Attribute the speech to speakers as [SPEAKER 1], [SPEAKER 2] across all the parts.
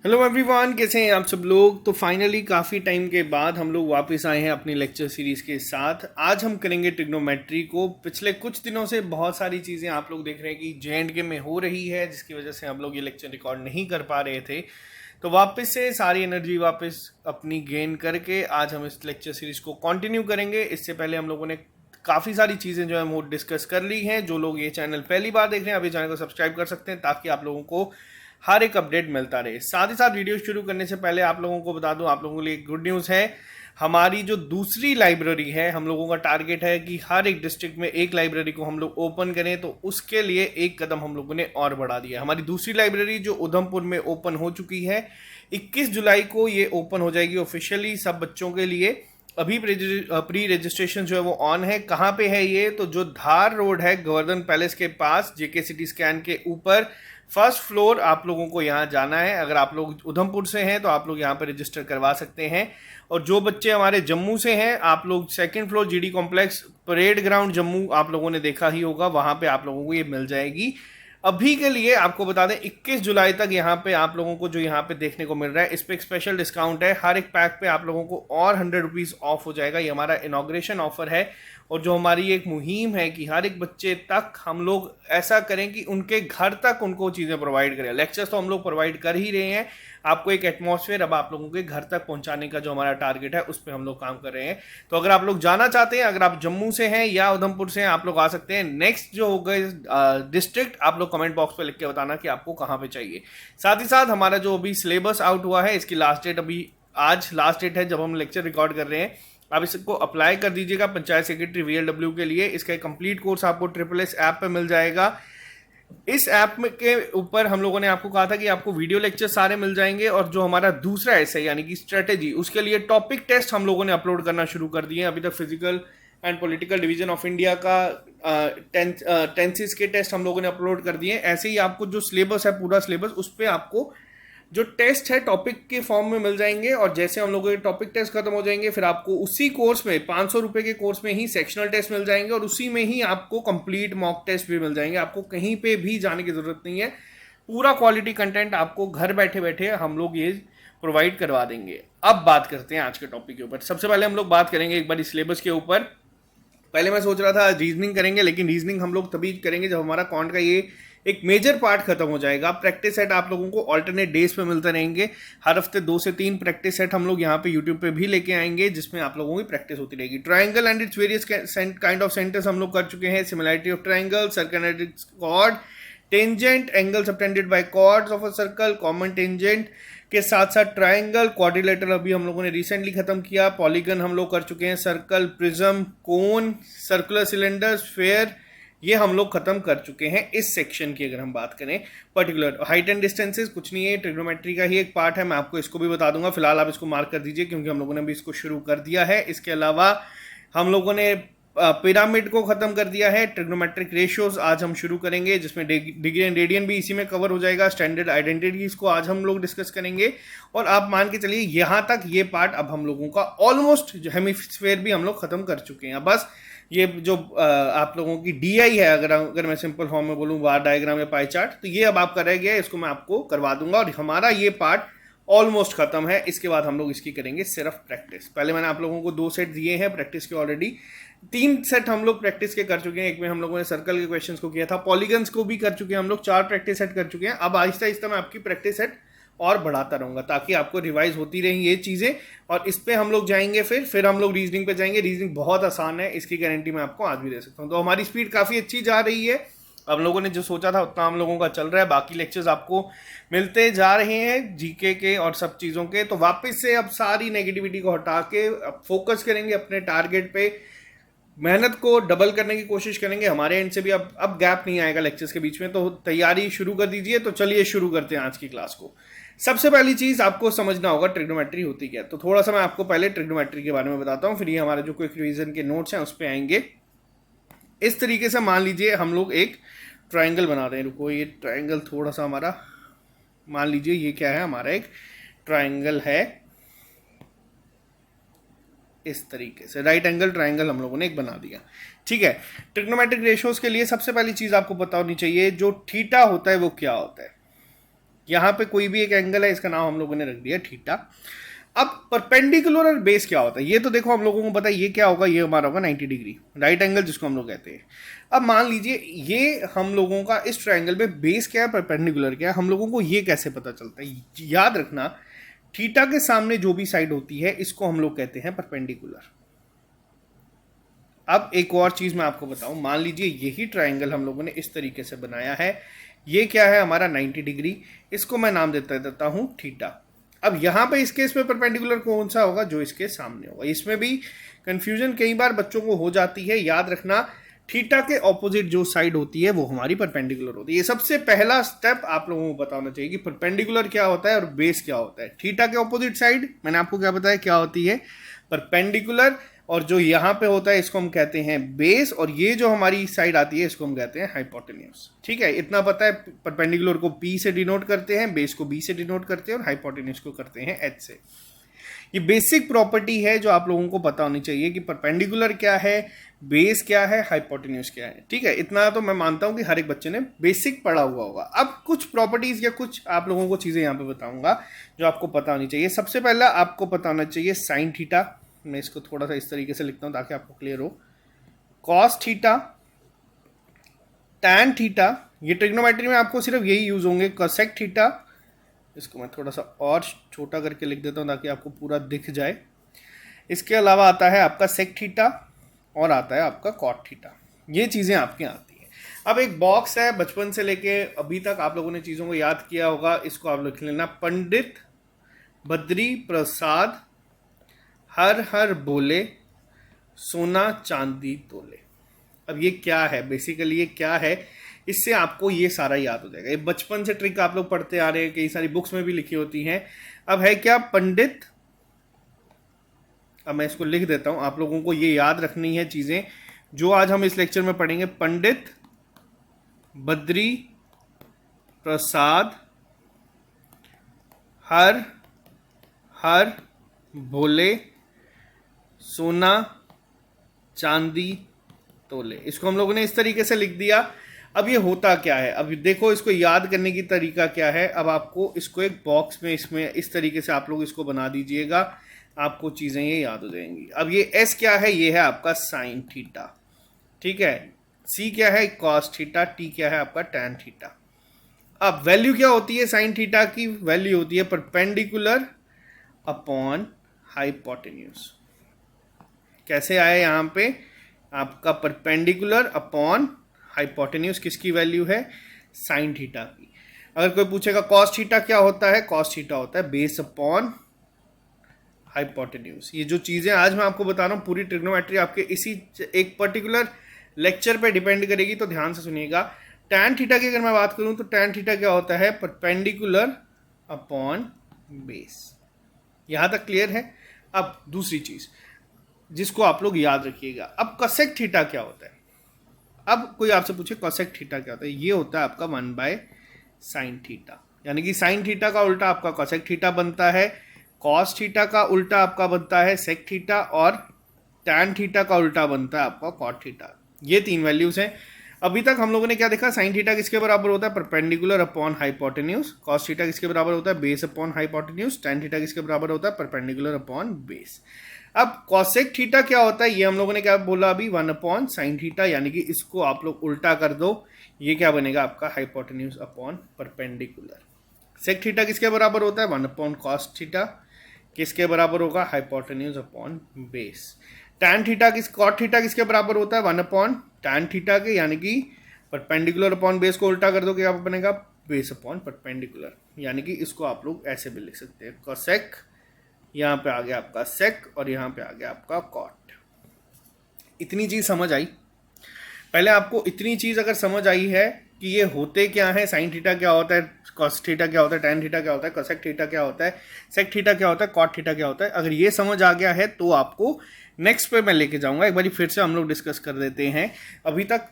[SPEAKER 1] Hello everyone, कैसे हैं आप सब लोग। तो फाइनली काफ़ी टाइम के बाद हम लोग वापस आए हैं अपनी लेक्चर सीरीज़ के साथ। आज हम करेंगे ट्रिग्नोमेट्री को। पिछले कुछ दिनों से बहुत सारी चीज़ें आप लोग देख रहे हैं कि JNK में हो रही है, जिसकी वजह से हम लोग ये लेक्चर रिकॉर्ड नहीं कर पा रहे थे। तो वापस से सारी एनर्जी वापस अपनी गेन करके आज हम इस लेक्चर सीरीज़ को कंटिन्यू करेंगे। इससे पहले हम लोगों ने काफ़ी सारी चीज़ें जो है वो डिस्कस कर ली हैं। जो लोग ये चैनल पहली बार देख रहे हैं अभी चैनल को सब्सक्राइब कर सकते हैं, ताकि आप लोगों को हर एक अपडेट मिलता रहे। साथ ही साथ वीडियो शुरू करने से पहले आप लोगों को बता दूं, आप लोगों के लिए गुड न्यूज़ है। हमारी जो दूसरी लाइब्रेरी है, हम लोगों का टारगेट है कि हर एक डिस्ट्रिक्ट में एक लाइब्रेरी को हम लोग ओपन करें। तो उसके लिए एक कदम हम लोगों ने और बढ़ा दिया। हमारी दूसरी लाइब्रेरी जो उधमपुर में ओपन हो चुकी है, 21 जुलाई को ये ओपन हो जाएगी ऑफिशियली सब बच्चों के लिए। अभी प्री रजिस्ट्रेशन जो है वो ऑन है। कहाँ पे है ये? तो जो धार रोड है गोवर्धन पैलेस के पास, JK सिटी स्कैन के ऊपर, फर्स्ट फ्लोर आप लोगों को यहाँ जाना है। अगर आप लोग उधमपुर से हैं तो आप लोग यहाँ पर रजिस्टर करवा सकते हैं। और जो बच्चे हमारे जम्मू से हैं, आप लोग second floor GD complex, parade ground Jammu आप लोगों ने देखा ही होगा, वहाँ पे आप लोगों को ये मिल जाएगी। अभी के लिए आपको बता दें 21 जुलाई तक यहाँ पे आप लोगों को जो यहाँ पे देखने को मिल रहा है, इस पे एक स्पेशल डिस्काउंट है। हर एक पैक पे आप लोगों को और 100 रुपीज़ ऑफ हो जाएगा। ये हमारा इनॉग्रेशन ऑफर है। और जो हमारी एक मुहिम है कि हर एक बच्चे तक हम लोग ऐसा करें कि उनके घर तक उनको चीज़ें प्रोवाइड करें। लेक्चर्स तो हम लोग प्रोवाइड कर ही रहे हैं, आपको एक एटमॉस्फेयर अब आप लोगों के घर तक पहुंचाने का जो हमारा टारगेट है उस पर हम लोग काम कर रहे हैं। तो अगर आप लोग जाना चाहते हैं, अगर आप जम्मू से हैं या उधमपुर से हैं, आप लोग आ सकते हैं। नेक्स्ट जो होगा डिस्ट्रिक्ट, आप लोग कमेंट बॉक्स पे लिख के बताना कि आपको कहाँ पे चाहिए। साथ ही साथ हमारा जो अभी सिलेबस आउट हुआ है, इसकी लास्ट डेट अभी आज लास्ट डेट है जब हम लेक्चर रिकॉर्ड कर रहे हैं। आप इसको अप्लाई कर दीजिएगा पंचायत सेक्रेटरी VLW के लिए। इसका एक कंप्लीट कोर्स आपको SSS ऐप पे मिल जाएगा। इस ऐप में के ऊपर हम लोगों ने आपको कहा था कि आपको वीडियो लेक्चर सारे मिल जाएंगे। और जो हमारा दूसरा ऐसा यानी कि स्ट्रेटेजी, उसके लिए टॉपिक टेस्ट हम लोगों ने अपलोड करना शुरू कर दिए हैं। अभी तक physical and political division of India का टेंसेस के टेस्ट हम लोगों ने अपलोड कर दिए हैं। ऐसे ही आपको जो सिलेबस है, पूरा सिलेबस, उस पर आपको जो टेस्ट है टॉपिक के फॉर्म में मिल जाएंगे। और जैसे हम लोगों के टॉपिक टेस्ट खत्म हो जाएंगे, फिर आपको उसी कोर्स में 500 रुपए के कोर्स में ही सेक्शनल टेस्ट मिल जाएंगे। और उसी में ही आपको कंप्लीट मॉक टेस्ट भी मिल जाएंगे। आपको कहीं पे भी जाने की जरूरत नहीं है। पूरा क्वालिटी कंटेंट आपको घर बैठे बैठे हम लोग ये प्रोवाइड करवा देंगे। अब बात करते हैं आज के टॉपिक के ऊपर। सबसे पहले हम लोग बात करेंगे एक बार सिलेबस के ऊपर। पहले मैं सोच रहा था रीजनिंग करेंगे, लेकिन रीजनिंग हम लोग तभी करेंगे जब हमारा कॉन्ट का ये एक मेजर पार्ट खत्म हो जाएगा। प्रैक्टिस सेट आप लोगों को ऑल्टरनेट डेज पे मिलते रहेंगे। हर हफ्ते 2 से 3 प्रैक्टिस सेट हम लोग यहाँ पे यूट्यूब पे भी लेके आएंगे, जिसमें आप लोगों की प्रैक्टिस होती रहेगी। Triangle and its various kind of centres हम लोग कर चुके हैं। Similarity of triangle, circle chord, tangent, angle subtended by chords of a circle, common tangent के साथ साथ ट्राइंगल, क्वाड्रिलेटरल अभी हम लोगों ने रिसेंटली खत्म किया। पॉलीगन हम लोग कर चुके हैं। सर्कल, प्रिज्म, कोन, सर्कुलर सिलेंडर, स्फीयर, ये हम लोग खत्म कर चुके हैं इस सेक्शन की। अगर हम बात करें पर्टिकुलर हाइट एंड डिस्टेंसेस, कुछ नहीं है, ट्रिग्नोमेट्री का ही एक पार्ट है। मैं आपको इसको भी बता दूंगा। फिलहाल आप इसको मार्क कर दीजिए, क्योंकि हम लोगों ने भी इसको शुरू कर दिया है। इसके अलावा हम लोगों ने पिरामिड को खत्म कर दिया है। ट्रिग्नोमेट्रिक रेशियोज आज हम शुरू करेंगे, जिसमें डिग्री एंड रेडियन भी इसी में कवर हो जाएगा। स्टैंडर्ड आइडेंटिटीज को आज हम लोग डिस्कस करेंगे। और आप मान के चलिए यहाँ तक ये पार्ट अब हम लोगों का ऑलमोस्ट हेमिस्फेयर भी हम लोग खत्म कर चुके हैं। बस ये जो आप लोगों की DI है, अगर मैं सिंपल फॉर्म में बोलूँ, बार डायग्राम या पाई चार्ट, तो ये अब आपका रह गया है। इसको मैं आपको करवा दूंगा और हमारा ये पार्ट ऑलमोस्ट खत्म है। इसके बाद हम लोग इसकी करेंगे सिर्फ प्रैक्टिस। पहले मैंने आप लोगों को 2 सेट दिए हैं प्रैक्टिस के, ऑलरेडी 3 सेट हम लोग प्रैक्टिस के कर चुके हैं। एक में हम लोगों ने सर्कल के क्वेश्चंस को किया था, पॉलीगन्स को भी कर चुके हैं हम लोग, 4 प्रैक्टिस सेट कर चुके हैं। अब आहिस्ता आहिस्ता मैं आपकी प्रैक्टिस सेट और बढ़ाता रहूंगा, ताकि आपको रिवाइज होती रहेंगी ये चीज़ें। और इस पे हम लोग जाएंगे, फिर हम लोग रीजनिंग पे जाएंगे। रीजनिंग बहुत आसान है, इसकी गारंटी मैं आपको आज भी दे सकता हूँ। तो हमारी स्पीड काफ़ी अच्छी जा रही है। हम लोगों ने जो सोचा था उतना हम लोगों का चल रहा है। बाकी लेक्चर्स आपको मिलते जा रहे हैं GK के और सब चीज़ों के। तो वापस से अब सारी नेगेटिविटी को हटा के अब फोकस करेंगे अपने टारगेट पे। मेहनत को डबल करने की कोशिश करेंगे। हमारे एंड से भी अब गैप नहीं आएगा लेक्चर्स के बीच में। तो तैयारी शुरू कर दीजिए। तो चलिए शुरू करते हैं आज की क्लास को। सबसे पहली चीज़ आपको समझना होगा ट्रिग्नोमेट्री होती क्या है। तो थोड़ा सा मैं आपको पहले ट्रिग्नोमेट्री के बारे में बताता हूँ, फिर ये हमारे जो क्विक रिवीजन के नोट्स हैं उस पर आएंगे। इस तरीके से मान लीजिए हम लोग एक ट्राइंगल बना रहे हैं। रुको, ये ट्राइंगल थोड़ा सा हमारा, मान लीजिए ये क्या है, हमारा एक ट्राइंगल है इस तरीके से। राइट एंगल ट्राइंगल हम लोगों ने एक बना दिया, ठीक है। ट्रिग्नोमेट्रिक रेशियोज के लिए सबसे पहली चीज़ आपको पता होनी चाहिए, जो थीटा होता है वो क्या होता है। यहाँ पे कोई भी एक एंगल है, इसका नाम हम लोगों ने रख दिया थीटा। अब परपेंडिकुलर और बेस क्या होता है, ये तो देखो हम लोगों को पता है ये क्या होगा, ये हमारा होगा 90 डिग्री राइट एंगल जिसको हम लोग कहते हैं। अब मान लीजिए ये हम लोगों का इस ट्रायंगल में बेस क्या है, परपेंडिकुलर क्या है, हम लोगों को ये कैसे पता चलता है। याद रखना थीटा के सामने जो भी साइड होती है इसको हम लोग कहते हैं परपेंडिकुलर। अब एक और चीज मैं आपको बताऊं, मान लीजिए यही ट्रायंगल हम लोगों ने इस तरीके से बनाया है, ये क्या है हमारा 90 डिग्री, इसको मैं नाम देता हूं थीटा। अब यहां पे इस केस में परपेंडिकुलर कौन सा होगा, जो इसके सामने होगा। इसमें भी कंफ्यूजन कई बार बच्चों को हो जाती है। याद रखना थीटा के ऑपोजिट जो साइड होती है वो हमारी परपेंडिकुलर होती है। ये सबसे पहला स्टेप आप लोगों को बताना चाहिए कि परपेंडिकुलर क्या होता है और बेस क्या होता है। थीटा के ऑपोजिट साइड मैंने आपको क्या बताया क्या होती है, परपेंडिकुलर, और जो यहां पे होता है इसको हम कहते हैं बेस, और ये जो हमारी साइड आती है इसको हम कहते हैं हाइपोटेन्यूज। ठीक है, इतना पता है। परपेंडिकुलर को P से डिनोट करते हैं, बेस को B से डिनोट करते हैं और हाइपोटेन्यूज को करते हैं H से। ये बेसिक प्रॉपर्टी है जो आप लोगों को पता होनी चाहिए कि परपेंडिकुलर क्या है, बेस क्या है, हाइपोटेन्यूज क्या है। ठीक है, इतना तो मैं मानता हूं कि हर एक बच्चे ने बेसिक पढ़ा हुआ होगा। अब कुछ प्रॉपर्टीज या कुछ आप लोगों को चीजें यहां पे बताऊंगा जो आपको पता होनी चाहिए। सबसे पहला आपको पता होना चाहिए साइन थीटा। मैं इसको थोड़ा सा इस तरीके से लिखता हूं ताकि आपको क्लियर हो। कॉस थीटा, टैन थीटा, ये ट्रिग्नोमेट्री में आपको सिर्फ यही यूज होंगे। कोसेक थीटा, इसको मैं थोड़ा सा और छोटा करके लिख देता हूं ताकि आपको पूरा दिख जाए। इसके अलावा आता है आपका सेक थीटा और आता है आपका कॉट थीटा। ये चीजें आपके आती हैं। अब एक बॉक्स है, बचपन से लेके अभी तक आप लोगों ने चीजों को याद किया होगा, इसको आप लिख लेना। पंडित बद्री प्रसाद हर हर बोले सोना चांदी तोले। अब ये क्या है, बेसिकली ये क्या है, इससे आपको ये सारा याद हो जाएगा। ये बचपन से ट्रिक आप लोग पढ़ते आ रहे हैं, कई सारी बुक्स में भी लिखी होती हैं। अब है क्या, पंडित, अब मैं इसको लिख देता हूं, आप लोगों को ये याद रखनी है चीजें जो आज हम इस लेक्चर में पढ़ेंगे। पंडित बद्री प्रसाद हर हर बोले सोना चांदी तोले। इसको हम लोगों ने इस तरीके से लिख दिया। अब ये होता क्या है, अब देखो इसको याद करने की तरीका क्या है। अब आपको इसको एक बॉक्स में इसमें इस तरीके से आप लोग इसको बना दीजिएगा, आपको चीजें ये याद हो जाएंगी। अब ये एस क्या है, ये है आपका साइन थीटा। ठीक है, सी क्या है, कॉस थीटा, टी क्या है आपका टैन थीटा। अब वैल्यू क्या होती है साइन थीटा की, वैल्यू होती है परपेंडिकुलर अपॉन हाइपोटेन्यूज। कैसे आया यहां पे आपका परपेंडिकुलर अपॉन हाइपोटेन्यूज, किसकी वैल्यू है, साइन थीटा की। अगर कोई पूछेगा कॉस थीटा क्या होता है, कॉस थीटा होता है बेस अपॉन हाइपोटेन्यूज। ये जो चीजें आज मैं आपको बता रहा हूं पूरी ट्रिग्नोमेट्री आपके इसी एक पर्टिकुलर लेक्चर पे डिपेंड करेगी, तो ध्यान से सुनिएगा। टैन थीटा की अगर मैं बात करूं तो टैन थीटा क्या होता है, परपेंडिकुलर अपॉन बेस। यहां तक क्लियर है। अब दूसरी चीज जिसको आप लोग याद रखिएगा, अब कोसेक थीटा क्या होता है। अब कोई आपसे पूछे कोसेक थीटा क्या होता है, ये होता है आपका 1/sin थीटा, यानी कि साइन थीटा का उल्टा आपका कोसेक थीटा बनता है, कॉस थीटा का उल्टा आपका बनता है सेक थीटा, और टैन थीटा का उल्टा बनता है आपका कॉट थीटा। ये तीन वैल्यूज हैं। अभी तक हम लोगों ने क्या देखा, साइन थीटा किसके बराबर होता है, perpendicular upon hypotenuse. Cos theta किसके बराबर होता है, base upon hypotenuse. Tan theta किसके बराबर होता है, परपेंडिकुलर अपॉन बेस। अब कॉसेक थीटा क्या होता है, ये हम लोगों ने क्या बोला अभी, 1/sin थीटा, यानी कि इसको आप लोग उल्टा कर दो, ये क्या बनेगा आपका hypotenuse upon perpendicular. Sec theta किसके बराबर होता है, 1/cos थीटा, किसके बराबर होगा, hypotenuse upon base. Tan theta cot theta किसके बराबर होता है, 1/tan थीटा के, यानी कि परपेंडिकुलर अपॉन बेस को उल्टा कर दो क्या बनेगा, बेस अपॉन परपेंडिकुलर। यानी कि इसको आप लोग ऐसे भी लिख सकते हैं, कोसेक, यहां पे आ गया आपका सेक, और यहां पे आ गया आपका कॉट। इतनी चीज समझ आई। पहले आपको इतनी चीज अगर समझ आई है कि ये होते क्या है, साइन थीटा क्या होता है, कॉस थीटा क्या होता है, टैन थीटा क्या होता है, कोसेक थीटा क्या होता है, सेक थीटा क्या होता है, कॉट थीटा क्या होता है, अगर ये समझ आ गया है तो आपको नेक्स्ट पे मैं लेके जाऊंगा। एक बार फिर से हम लोग डिस्कस कर देते हैं, अभी तक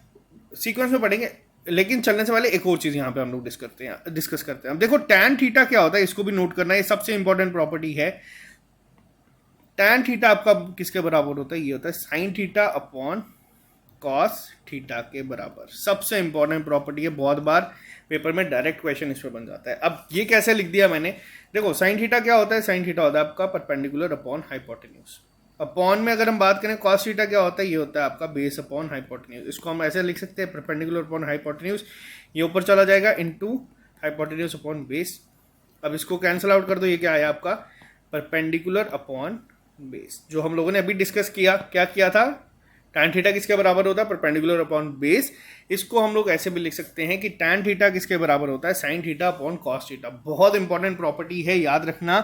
[SPEAKER 1] सीक्वेंस में पढ़ेंगे, लेकिन चलने से पहले एक और चीज यहाँ पे हम लोग डिस्कस करते हैं। अब देखो टैन थीटा क्या होता है, इसको भी नोट करना है, ये सबसे इंपॉर्टेंट प्रॉपर्टी है। टैन थीटा आपका किसके बराबर होता है, ये होता है sine theta upon cos theta के बराबर। सबसे इंपॉर्टेंट प्रॉपर्टी है, बहुत बार पेपर में डायरेक्ट क्वेश्चन इस पर बन जाता है। अब ये कैसे लिख दिया मैंने, देखो साइन थीटा क्या होता है, साइन थीटा होता है आपका परपेंडिकुलर अपॉन हाइपोटेन्यूज। अपॉन में अगर हम बात करें कॉस थीटा क्या होता है, ये होता है आपका बेस अपॉन हाइपोटेन्यूज। इसको हम ऐसे लिख सकते हैं परपेंडिकुलर अपॉन हाइपोटेन्यूज, ये ऊपर चला जाएगा इनटू हाइपोटेन्यूज अपॉन बेस। अब इसको कैंसिल आउट कर दो, ये क्या आया आपका परपेंडिकुलर अपॉन बेस। जो हम लोगों ने अभी डिस्कस किया, क्या किया था, tan थीटा किसके बराबर होता है, परपेंडिकुलर अपॉन बेस। इसको हम लोग ऐसे भी लिख सकते हैं कि tan थीटा किसके बराबर होता है, sin theta upon cos theta. बहुत इंपॉर्टेंट प्रॉपर्टी है, याद रखना,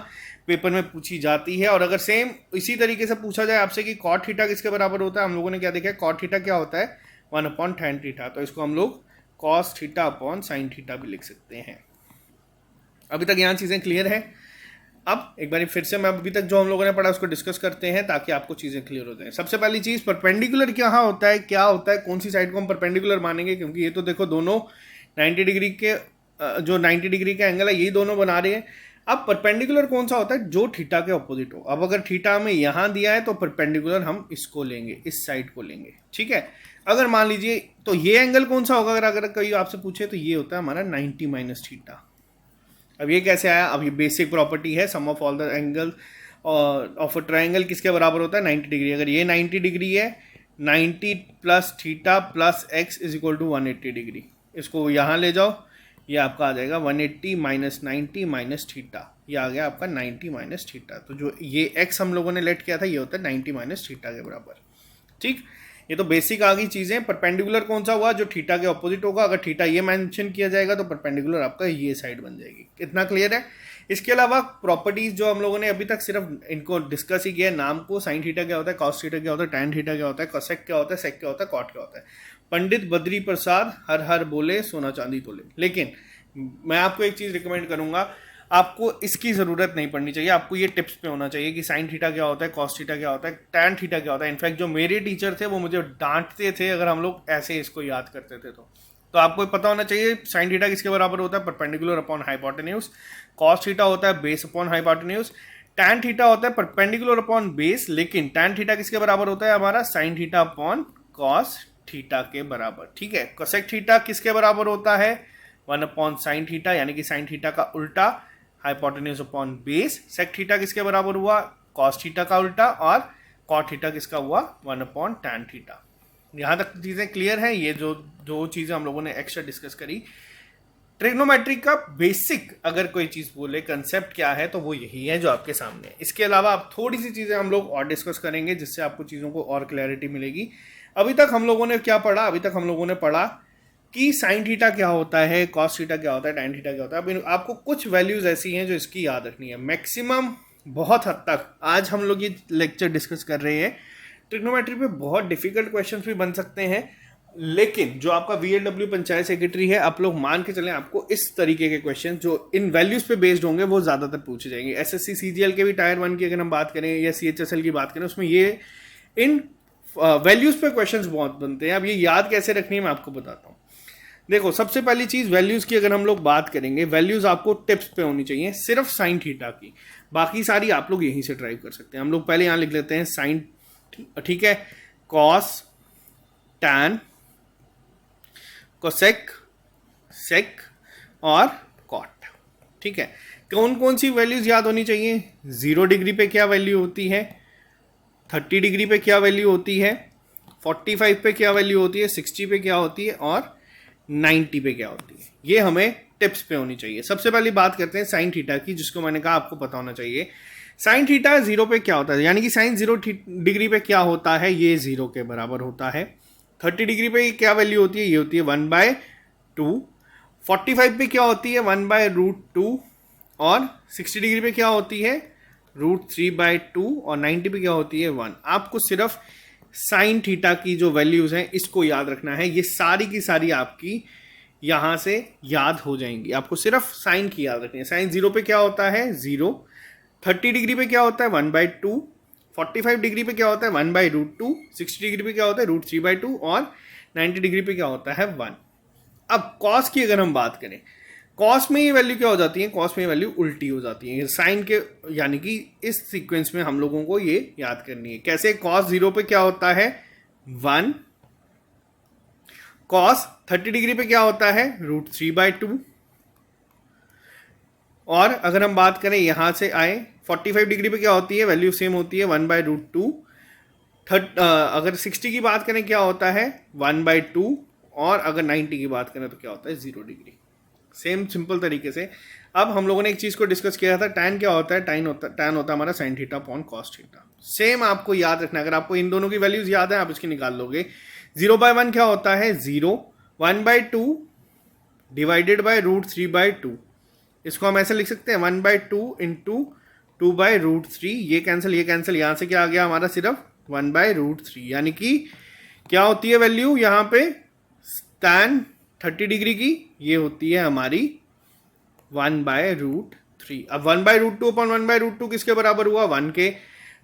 [SPEAKER 1] पेपर में पूछी जाती है। और अगर सेम इसी तरीके से पूछा जाए आपसे कि cot थीटा किसके बराबर होता है, हम लोगों ने क्या देखा है, cot थीटा क्या होता है 1 अपॉन tan थीटा, तो इसको हम लोग cos theta upon sin theta भी लिख सकते हैं। अभी तक यहाँ चीज़ें क्लियर है। अब एक बार फिर से मैं अभी तक जो हम लोगों ने पढ़ा उसको डिस्कस करते हैं ताकि आपको चीज़ें क्लियर हो जाएं। सबसे पहली चीज़, परपेंडिकुलर क्या होता है, क्या होता है, कौन सी साइड को हम परपेंडिकुलर मानेंगे, क्योंकि ये तो देखो दोनों 90 डिग्री के जो 90 डिग्री का एंगल है यही दोनों बना रहे हैं। अब परपेंडिकुलर कौन सा होता है, जो थीटा के अपोजिट हो। अब अगर थीटा हमें यहाँ दिया है तो परपेंडिकुलर हम इसको लेंगे, इस साइड को लेंगे, ठीक है। अगर मान लीजिए तो ये एंगल कौन सा होगा, अगर कोई आपसे पूछे तो ये होता है हमारा 90 माइनस थीटा। अब ये कैसे आया, अब ये बेसिक प्रॉपर्टी है, sum of all the angle of a triangle किसके बराबर होता है 90 डिग्री। अगर ये 90 डिग्री है, 90 plus theta plus x is equal to 180 degree. इसको यहाँ ले जाओ, ये आपका आ जाएगा 180 माइनस 90 माइनस थीटा, ये आ गया आपका 90 माइनस थीटा। तो जो ये एक्स हम लोगों ने लेट किया था ये होता है 90 माइनस थीटा के बराबर, ठीक। ये तो बेसिक आ गई चीज़ें। परपेंडिकुलर कौन सा हुआ, जो थीटा के ऑपोजिट होगा। अगर थीटा ये मेंशन किया जाएगा तो परपेंडिकुलर आपका ये साइड बन जाएगी। कितना क्लियर है। इसके अलावा प्रॉपर्टीज जो हम लोगों ने अभी तक सिर्फ इनको डिस्कस ही किया है, नाम को, साइन थीटा क्या होता है, कॉस थीटा क्या होता है, टैन थीटा क्या होता है, कोसेक क्या होता है, सेक क्या होता है, कॉट क्या होता है। पंडित बद्री प्रसाद हर हर बोले सोना चांदी तोले। लेकिन मैं आपको एक चीज़ रिकमेंड करूंगा, आपको इसकी ज़रूरत नहीं पड़नी चाहिए, आपको ये टिप्स पे होना चाहिए कि साइन थीटा क्या होता है, कॉस थीटा क्या होता है, टैन थीटा क्या होता है। इनफैक्ट जो मेरे टीचर थे वो मुझे डांटते थे अगर हम लोग ऐसे इसको याद करते थे। तो आपको पता होना चाहिए साइन थीटा किसके बराबर होता है, perpendicular upon hypotenuse. Cos theta होता है base upon hypotenuse. Tan theta होता है परपेंडिकुलर अपॉन बेस, लेकिन टैन थीटा किसके बराबर होता है हमारा, sine theta upon cos theta के बराबर, ठीक है। कोसेक थीटा किसके बराबर होता है, 1 अपॉन साइन थीटा, यानी कि साइन थीटा का उल्टा, hypotenuse upon base. Sec theta किसके बराबर हुआ, कॉस थीटा का उल्टा, और कॉट थीटा किसका हुआ, 1 अपॉन टैन थीटा। यहाँ तक चीज़ें क्लियर हैं। ये जो चीज़ें हम लोगों ने एक्स्ट्रा डिस्कस करी, ट्रिग्नोमेट्री का बेसिक अगर कोई चीज़ बोले कंसेप्ट क्या है तो वो यही है जो आपके सामने है। इसके अलावा आप थोड़ी सी चीज़ें हम लोग और डिस्कस करेंगे जिससे आपको चीज़ों को और क्लैरिटी मिलेगी। अभी तक हम लोगों ने क्या पढ़ा, अभी तक हम लोगों ने पढ़ा कि साइन थीटा क्या होता है, कॉस थीटा क्या होता है, टैन थीटा क्या होता है। अब आपको कुछ वैल्यूज ऐसी हैं जो इसकी याद रखनी है। मैक्सिमम बहुत हद तक आज हम लोग ये लेक्चर डिस्कस कर रहे हैं, ट्रिग्नोमेट्री पे बहुत डिफिकल्ट क्वेश्चंस भी बन सकते हैं, लेकिन जो आपका VLW पंचायत सेक्रेटरी है, आप लोग मान के चलें आपको इस तरीके के क्वेश्चन जो इन वैल्यूज पे बेस्ड होंगे वो ज्यादातर पूछे जाएंगे। SSC CGL के भी टायर 1 की अगर हम बात करें या CHSL की बात करें, उसमें ये इन वैल्यूज पे क्वेश्चंस बहुत बनते हैं। अब ये याद कैसे रखनी है मैं आपको बताता हूँ। देखो सबसे पहली चीज वैल्यूज की अगर हम लोग बात करेंगे, वैल्यूज आपको टिप्स पे होनी चाहिए सिर्फ साइन थीटा की, बाकी सारी आप लोग यहीं से ड्राइव कर सकते हैं। हम लोग पहले यहां लिख लेते हैं साइन, ठीक है, कॉस, टैन, कोसेक, सेक और कॉट, ठीक है। कौन कौन सी वैल्यूज याद होनी चाहिए, 0 डिग्री पे क्या वैल्यू होती है, 30 डिग्री पे क्या वैल्यू होती है, 45 पे क्या वैल्यू होती है, 60 पे क्या होती है और 90 पे क्या होती है। ये हमें टिप्स पे होनी चाहिए। सबसे पहले बात करते हैं साइन थीटा की, जिसको मैंने कहा आपको पता होना चाहिए। साइन थीटा 0 पे क्या होता है, यानी कि साइन 0 डिग्री पे क्या होता है, ये 0 के बराबर होता है। 30 डिग्री पे क्या वैल्यू होती है, ये होती है 1/2। 45 पे क्या होती है, 1/√2। और 60 डिग्री पे क्या होती है, √3/2। और 90 पे क्या होती है 1। आपको सिर्फ साइन थीटा की जो वैल्यूज हैं इसको याद रखना है। ये सारी की सारी आपकी यहां से याद हो जाएंगी। आपको सिर्फ साइन की याद रखनी है। साइन 0 पे क्या होता है 0, 30 डिग्री पे क्या होता है 1/2, 45 डिग्री पे क्या होता है 1/√2, 60 डिग्री पे क्या होता है √3/2 और 90 डिग्री पे क्या होता है 1। अब कॉस की अगर हम बात करें, कॉस में ये वैल्यू क्या हो जाती है, कॉस में ये वैल्यू उल्टी हो जाती है साइन के, यानी कि इस सीक्वेंस में हम लोगों को ये याद करनी है। कैसे, कॉस 0 पे क्या होता है 1, कॉस 30 डिग्री पे क्या होता है √3/2। और अगर हम बात करें यहां से आए 45 डिग्री पे क्या होती है, वैल्यू सेम होती है 1/√2। अगर 60 की बात करें क्या होता है 1/2। और अगर 90 की बात करें तो क्या होता है 0 डिग्री। सेम सिंपल तरीके से अब हम लोगों ने एक चीज को डिस्कस किया था, टैन क्या होता है, टैन होता है हमारा sin theta upon cos theta. Same आपको याद रखना, अगर आपको इन दोनों की वैल्यूज याद है आप इसकी निकाल लोगे। 0/1 क्या होता है 0, 1/2 डिवाइडेड बाय √3/2। इसको हम ऐसे लिख सकते हैं 1/2 इंटू 2/√3। ये कैंसिल यहां से क्या आ गया हमारा सिर्फ 1/√3। यानी कि क्या होती है वैल्यू यहाँ पे tan 30 डिग्री की, ये होती है हमारी 1/√3। अब 1/√2 अपॉन 1/√2 किसके बराबर हुआ 1 के।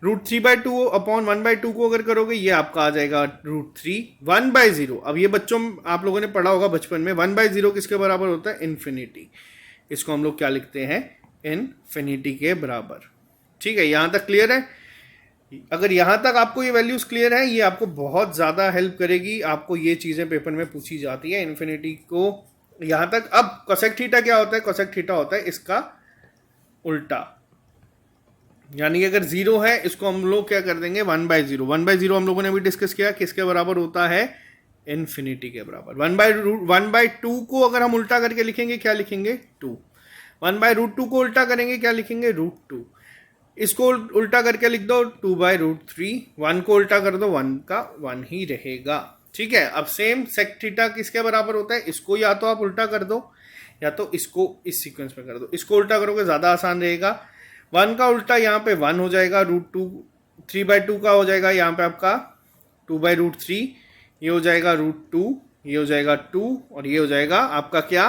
[SPEAKER 1] √3/2 अपॉन 1/2 को अगर करोगे ये आपका आ जाएगा √3। 1/0, अब ये बच्चों आप लोगों ने पढ़ा होगा बचपन में, 1/0 किसके बराबर होता है इन्फिनिटी। इसको हम लोग क्या लिखते हैं इन्फिनिटी के बराबर। ठीक है, यहां तक क्लियर है। अगर यहां तक आपको ये वैल्यूज क्लियर है, ये आपको बहुत ज्यादा हेल्प करेगी। आपको ये चीजें पेपर में पूछी जाती है इन्फिनिटी को यहां तक। अब कोसेक थीटा क्या होता है, कोसेक थीटा होता है इसका उल्टा। यानी कि अगर 0 है इसको हम लोग क्या कर देंगे 1/0। 1/0 हम लोगों ने अभी डिस्कस किया किसके बराबर होता है इन्फिनिटी के बराबर। 1/2 को अगर हम उल्टा करके लिखेंगे क्या लिखेंगे 2। 1/√2 को उल्टा करेंगे क्या लिखेंगे √2। इसको उल्टा करके लिख दो 2/√3। 1 को उल्टा कर दो 1 का 1 ही रहेगा। ठीक है, अब सेम सेक थीटा किसके बराबर होता है, इसको या तो आप उल्टा कर दो या तो इसको इस सीक्वेंस में कर दो। इसको उल्टा करोगे ज्यादा आसान रहेगा। 1 का उल्टा यहाँ पे 1 हो जाएगा, √2 3/2 का हो जाएगा यहाँ पे आपका 2/√3। ये हो जाएगा √2, ये हो जाएगा 2 और ये हो जाएगा आपका क्या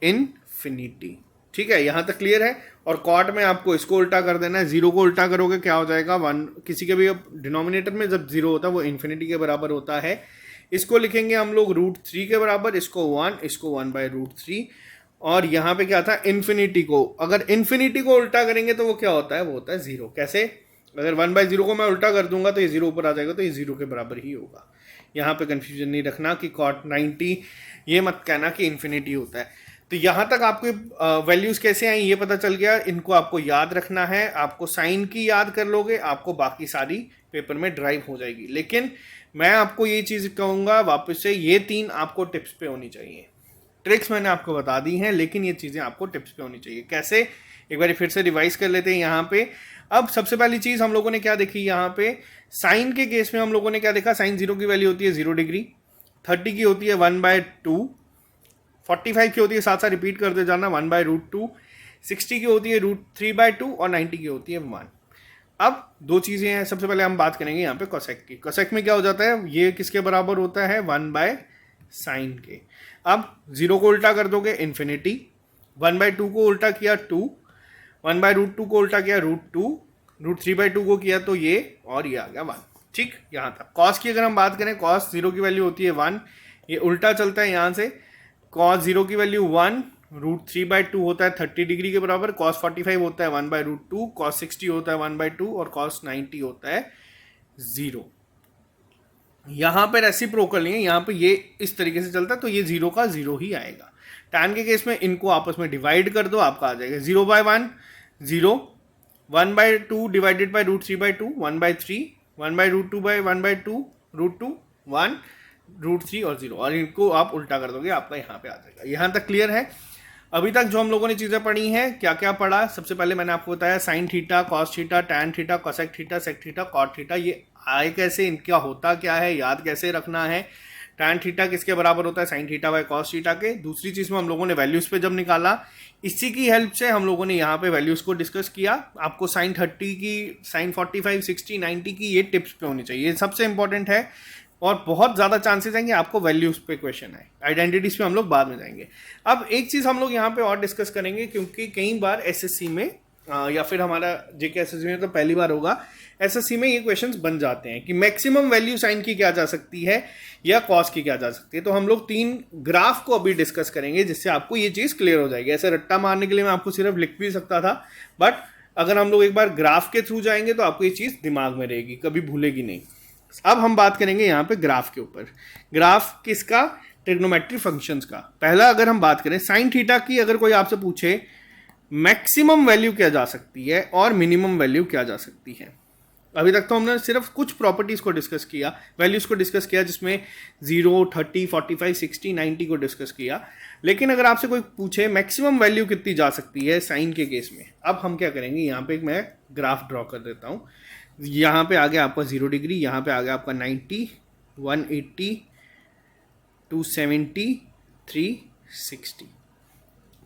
[SPEAKER 1] इनफिनिटी। ठीक है, यहां तक क्लियर है। और कॉट में आपको इसको उल्टा कर देना है, 0 को उल्टा करोगे क्या हो जाएगा 1। किसी के भी डिनोमिनेटर में जब 0 होता है वो इन्फिनिटी के बराबर होता है। इसको लिखेंगे हम लोग √3 के बराबर, इसको 1, इसको 1/√3। और यहाँ पे क्या था इन्फिनिटी को, अगर इन्फिनिटी को उल्टा करेंगे तो वो क्या होता है, वो होता है 0। कैसे, अगर 1/0 को मैं उल्टा कर दूंगा तो ये 0 ऊपर आ जाएगा, तो ये 0 के बराबर ही होगा। यहाँ पे कंफ्यूजन नहीं रखना कि कॉट 90, ये मत कहना कि इन्फिनिटी होता है। तो यहां तक आपको वैल्यूज कैसे आई ये पता चल गया। इनको आपको याद रखना है, आपको साइन की याद कर लोगे, आपको बाकी सारी पेपर में ड्राइव हो जाएगी। लेकिन मैं आपको ये चीज कहूंगा वापस से, ये 3 आपको टिप्स पे होनी चाहिए। ट्रिक्स मैंने आपको बता दी हैं लेकिन ये चीजें आपको टिप्स पे होनी चाहिए। कैसे, एक बार फिर से रिवाइज कर लेते हैं यहाँ पे। अब सबसे पहली चीज हम लोगों ने क्या देखी यहाँ पे, साइन के केस में हम लोगों ने क्या देखा, साइन 0 की वैल्यू होती है 0 डिग्री, 30 की होती है 1/2, 45 की होती है, साथ साथ रिपीट करते जाना 1/√2, 60 की होती है √3/2 और 90 की होती है 1। अब 2 चीजें हैं, सबसे पहले हम बात करेंगे यहाँ पे कोसेक की। कोसेक में क्या हो जाता है, ये किसके बराबर होता है 1/sin के। अब 0 को उल्टा कर दोगे इन्फिनिटी, 1/2 को उल्टा किया 2, 1/√2 को उल्टा किया √2, √3/2 को किया तो ये, और ये आ गया 1। ठीक, यहाँ तक। कॉस की अगर हम बात करें, कॉस 0 की वैल्यू होती है 1, ये उल्टा चलता है यहाँ से। कॉस 0 की वैल्यू 1, √3/2 होता है 30 डिग्री के बराबर, कॉस 45 होता है 1/√2, कॉस 60 होता है 1/2 और कॉस 90 होता है 0। यहां पर रेसिप्रोकल नहीं है, यहां पे ये इस तरीके से चलता है तो ये 0 का 0 ही आएगा। टैन के केस में इनको आपस में डिवाइड कर दो, आपका आ जाएगा 0/1 0, 1/2 डिवाइडेड बाय √3/2 1/3, 1/√2 बाय 1/2 √2 1, √3 और 0, और इनको आप उल्टा कर दोगे आपका यहाँ पे आ जाएगा। यहाँ तक क्लियर है। अभी तक जो हम लोगों ने चीजें पढ़ी हैं, क्या क्या पढ़ा, सबसे पहले मैंने आपको बताया sine theta, cos theta, tan theta, cosec theta, sec theta, cot theta, ये आए कैसे, इनका होता क्या है, याद कैसे रखना है। टैन थीटा किसके बराबर होता है, sine theta by cos theta के। दूसरी चीज में हम लोगों ने वैल्यूज पे जब निकाला, इसी की हेल्प से हम लोगों ने यहाँ पे वैल्यूज को डिस्कस किया। आपको साइन 30 की, साइन 45, 60, 90 की ये टिप्स पे होनी चाहिए, ये सबसे इंपॉर्टेंट है। और बहुत ज्यादा चांसेस हैं कि आपको वैल्यूज पे क्वेश्चन आए, आइडेंटिटीज पे हम लोग बाद में जाएंगे। अब एक चीज हम लोग यहाँ पे और डिस्कस करेंगे, क्योंकि कई बार एसएससी में या फिर हमारा जेके एसएससी में तो पहली बार होगा, एसएससी में ये क्वेश्चंस बन जाते हैं कि मैक्सिमम वैल्यू साइन की क्या जा सकती है या कॉस की क्या जा सकती है। तो हम लोग 3 ग्राफ को अभी डिस्कस करेंगे जिससे आपको ये चीज क्लियर हो जाएगी। ऐसे रट्टा मारने के लिए मैं आपको सिर्फ लिख भी सकता था, बट अगर हम लोग एक बार ग्राफ के थ्रू जाएंगे तो आपको ये चीज दिमाग में रहेगी, कभी भूलेगी नहीं। अब हम बात करेंगे यहाँ पे ग्राफ के ऊपर। ग्राफ किसका, ट्रिग्नोमेट्री फंक्शंस का। पहला अगर हम बात करें साइन थीटा की, अगर कोई आपसे पूछे मैक्सिमम वैल्यू क्या जा सकती है और मिनिमम वैल्यू क्या जा सकती है। अभी तक तो हमने सिर्फ कुछ प्रॉपर्टीज को डिस्कस किया, वैल्यूज को डिस्कस किया, जिसमें 0, 30, 45, 60, 90 को डिस्कस किया। लेकिन अगर आपसे कोई पूछे मैक्सिमम वैल्यू कितनी जा सकती है साइन के केस में, अब हम क्या करेंगे, यहाँ पे मैं ग्राफ ड्रॉ कर देता हूँ। यहाँ पे आ गया आपका 0 डिग्री, यहाँ पे आ गया आपका 90, 180, 270, 360,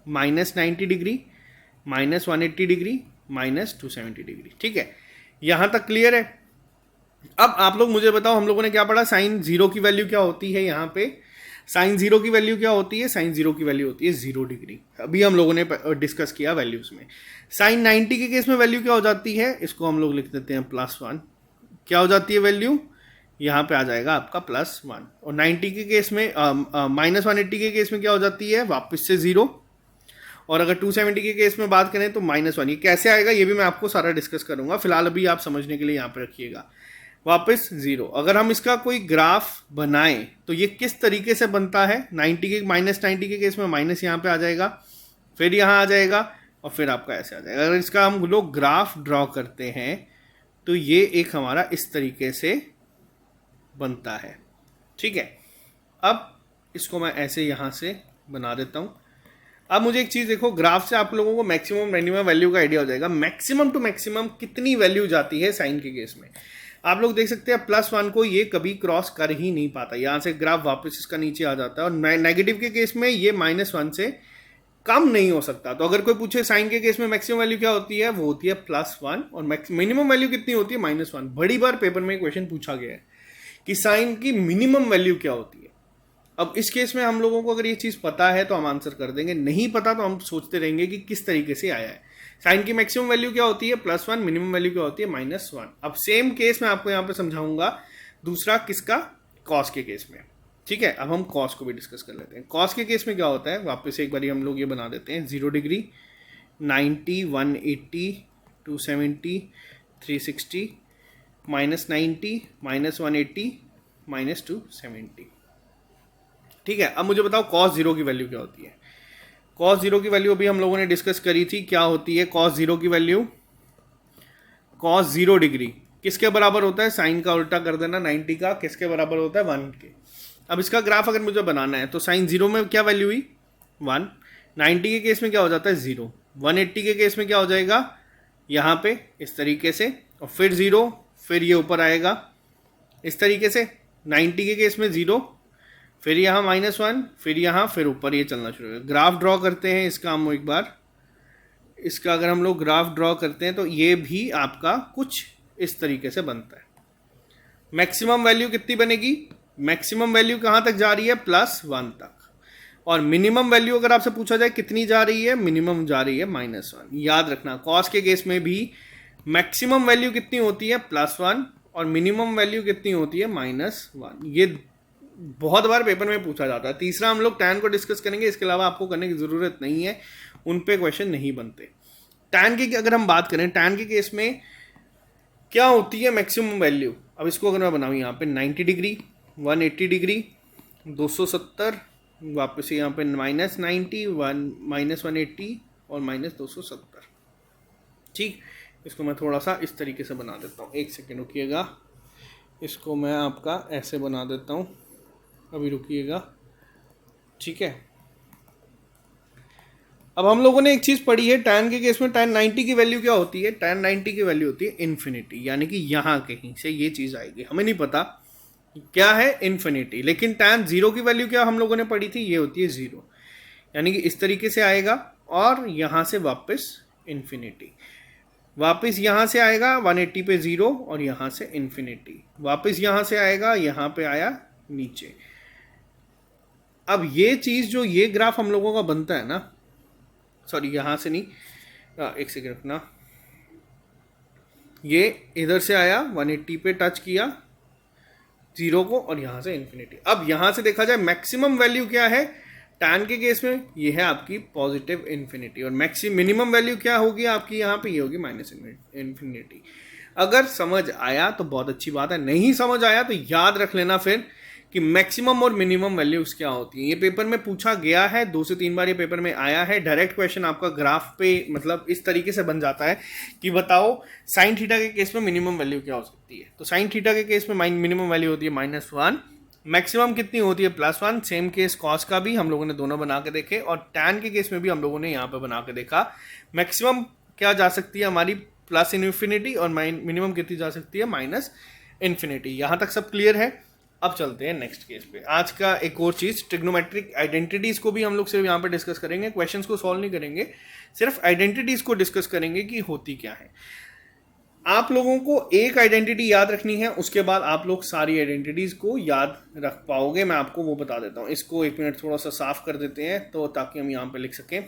[SPEAKER 1] -90 डिग्री, -180 डिग्री, -270 डिग्री। ठीक है, यहां तक क्लियर है। अब आप लोग मुझे बताओ, हम लोगों ने क्या पढ़ा, साइन 0 की वैल्यू क्या होती है। यहाँ पे साइन 0 की वैल्यू क्या होती है, साइन 0 की वैल्यू होती है 0 डिग्री। अभी हम लोगों ने डिस्कस किया वैल्यूज में। साइन 90 के केस में वैल्यू क्या हो जाती है, इसको हम लोग लिख देते हैं +1। क्या हो जाती है वैल्यू, यहाँ पे आ जाएगा आपका +1। और 90 के केस में -180 के केस में क्या हो जाती है, वापस से 0। और अगर 270 के केस में बात करें तो -1। ये कैसे आएगा ये भी मैं आपको सारा डिस्कस करूंगा, फिलहाल अभी आप समझने के लिए यहाँ पे रखिएगा। वापस 0। अगर हम इसका कोई ग्राफ बनाएं तो ये किस तरीके से बनता है, -90 के केस में माइनस यहाँ पे आ जाएगा, फिर यहाँ आ जाएगा और फिर आपका ऐसे आ जाएगा। अगर इसका हम लोग ग्राफ ड्रॉ करते हैं तो ये एक हमारा इस तरीके से बनता है। ठीक है, अब इसको मैं ऐसे यहाँ से बना देता हूँ। अब मुझे एक चीज़ देखो, ग्राफ से आप लोगों को मैक्सिमम मिनिमम वैल्यू का आइडिया हो जाएगा। मैक्सिमम टू मैक्सिमम कितनी वैल्यू जाती है साइन के केस में, आप लोग देख सकते हैं +1 को ये कभी क्रॉस कर ही नहीं पाता, यहाँ से ग्राफ वापस इसका नीचे आ जाता है। और नेगेटिव के केस में ये -1 से कम नहीं हो सकता। तो अगर कोई पूछे साइन के केस में मैक्सिमम वैल्यू क्या होती है, वो होती है +1। और मिनिमम वैल्यू कितनी होती है, -1। बड़ी बार पेपर में क्वेश्चन पूछा गया है कि साइन की मिनिमम वैल्यू क्या होती है। अब इस केस में हम लोगों को अगर ये चीज़ पता है तो हम आंसर कर देंगे, नहीं पता तो हम सोचते रहेंगे कि किस तरीके से आया है। साइन की मैक्सिमम वैल्यू क्या होती है, +1। मिनिमम वैल्यू क्या होती है, -1। अब सेम केस मैं आपको यहाँ पे समझाऊंगा दूसरा किसका, कॉस के केस में। ठीक है, अब हम कॉस को भी डिस्कस कर लेते हैं। कॉस के केस में क्या होता है, वापस एक बार हम लोग ये बना देते हैं। 0 डिग्री, 90, 180, 270, 360, -90, -180, -270। ठीक है, अब मुझे बताओ cos 0 की वैल्यू क्या होती है। cos 0 की वैल्यू अभी हम लोगों ने डिस्कस करी थी, क्या होती है cos 0 की वैल्यू। cos 0 डिग्री किसके बराबर होता है, साइन का उल्टा कर देना, 90 का किसके बराबर होता है, 1 के। अब इसका ग्राफ अगर मुझे बनाना है तो साइन 0 में क्या वैल्यू हुई, 1। 90 के केस में क्या हो जाता है, 0। 180 के केस में क्या हो जाएगा, यहाँ पे इस तरीके से, और फिर 0, फिर ये ऊपर आएगा इस तरीके से। 90 के केस में 0, फिर यहाँ -1, फिर यहाँ, फिर ऊपर ये चलना शुरू होगा। ग्राफ ड्रॉ करते हैं इसका हम एक बार। इसका अगर हम लोग ग्राफ ड्रॉ करते हैं तो ये भी आपका कुछ इस तरीके से बनता है। मैक्सिमम वैल्यू कितनी बनेगी, मैक्सिमम वैल्यू कहाँ तक जा रही है, +1 तक। और मिनिमम वैल्यू अगर आपसे पूछा जाए कितनी जा रही है, मिनिमम जा रही है -1। याद रखना कॉस के केस में भी मैक्सिमम वैल्यू कितनी होती है, +1, और मिनिमम वैल्यू कितनी होती है, -1। ये बहुत बार पेपर में पूछा जाता है। तीसरा हम लोग टैन को डिस्कस करेंगे, इसके अलावा आपको करने की ज़रूरत नहीं है, उन पे क्वेश्चन नहीं बनते। टैन की अगर हम बात करें, टैन के केस में क्या होती है मैक्सिमम वैल्यू। अब इसको अगर मैं बनाऊँ यहाँ पे 90 डिग्री, 180 डिग्री, 270, वापस यहाँ पे -90, -180 और -270। ठीक, इसको मैं थोड़ा सा इस तरीके से बना देता हूँ, एक सेकेंड रुकिएगा। इसको मैं आपका ऐसे बना देता हूँ, अभी रुकिएगा। ठीक है, अब हम लोगों ने एक चीज़ पढ़ी है टैन के केस में, टैन 90 की वैल्यू क्या होती है, टैन 90 की वैल्यू होती है इन्फिनिटी, यानी कि यहाँ कहीं से ये चीज़ आएगी, हमें नहीं पता क्या है, इन्फिनिटी। लेकिन टैन 0 की वैल्यू क्या हम लोगों ने पढ़ी थी, ये होती है 0, यानी कि इस तरीके से आएगा और यहाँ से वापस इन्फिनिटी, वापस यहाँ से आएगा 180 पे 0 और यहाँ से इन्फिनिटी, वापस यहाँ से आएगा, यहाँ पे आया नीचे। अब ये चीज़ जो ये ग्राफ हम लोगों का बनता है ना, सॉरी यहाँ से नहीं, एक सेकेंड रखना, ये इधर से आया 180 पे टच किया 0 को और यहाँ से इन्फिनिटी। अब यहाँ से देखा जाए मैक्सिमम वैल्यू क्या है टैन के केस में, ये है आपकी पॉजिटिव इन्फिनिटी, और मिनिमम वैल्यू क्या होगी आपकी यहाँ पे, ये होगी -इन्फिनिटी। अगर समझ आया तो बहुत अच्छी बात है, नहीं समझ आया तो याद रख लेना फिर कि मैक्सिमम और मिनिमम वैल्यूज क्या होती हैं। ये पेपर में पूछा गया है, 2 से 3 बार ये पेपर में आया है। डायरेक्ट क्वेश्चन आपका ग्राफ पे मतलब इस तरीके से बन जाता है कि बताओ साइन थीटा के केस में मिनिमम वैल्यू क्या हो सकती है। तो साइन थीटा के केस में मिनिमम वैल्यू होती है -1, मैक्सिमम कितनी होती है +1। सेम केस कॉस का भी हम लोगों ने दोनों बना के देखे, और टैन के केस में भी हम लोगों ने यहाँ पे बना के देखा। मैक्सिमम क्या जा सकती है हमारी +∞, और मिनिमम कितनी जा सकती है -∞। यहाँ तक सब क्लियर है। अब चलते हैं नेक्स्ट केस पे। आज का एक और चीज, ट्रिग्नोमेट्रिक आइडेंटिटीज को भी हम लोग सिर्फ यहाँ पे डिस्कस करेंगे, क्वेश्चंस को सॉल्व नहीं करेंगे, सिर्फ आइडेंटिटीज को डिस्कस करेंगे कि होती क्या है। आप लोगों को एक आइडेंटिटी याद रखनी है, उसके बाद आप लोग सारी आइडेंटिटीज को याद रख पाओगे। मैं आपको वो बता देता हूँ। इसको 1 मिनट थोड़ा सा साफ कर देते हैं तो ताकि हम यहाँ पे लिख सकें।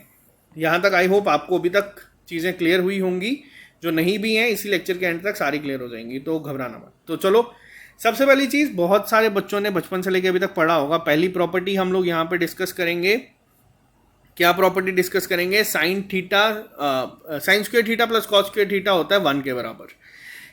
[SPEAKER 1] यहाँ तक आई होप आपको अभी तक चीज़ें क्लियर हुई होंगी। जो नहीं भी हैं इसी लेक्चर के एंड तक सारी क्लियर हो जाएंगी, तो घबराना मत। तो चलो, सबसे पहली चीज़ बहुत सारे बच्चों ने बचपन से लेकर अभी तक पढ़ा होगा। पहली प्रॉपर्टी हम लोग यहाँ पे डिस्कस करेंगे। क्या प्रॉपर्टी डिस्कस करेंगे? Sign square theta plus cos square theta होता है 1 के बराबर।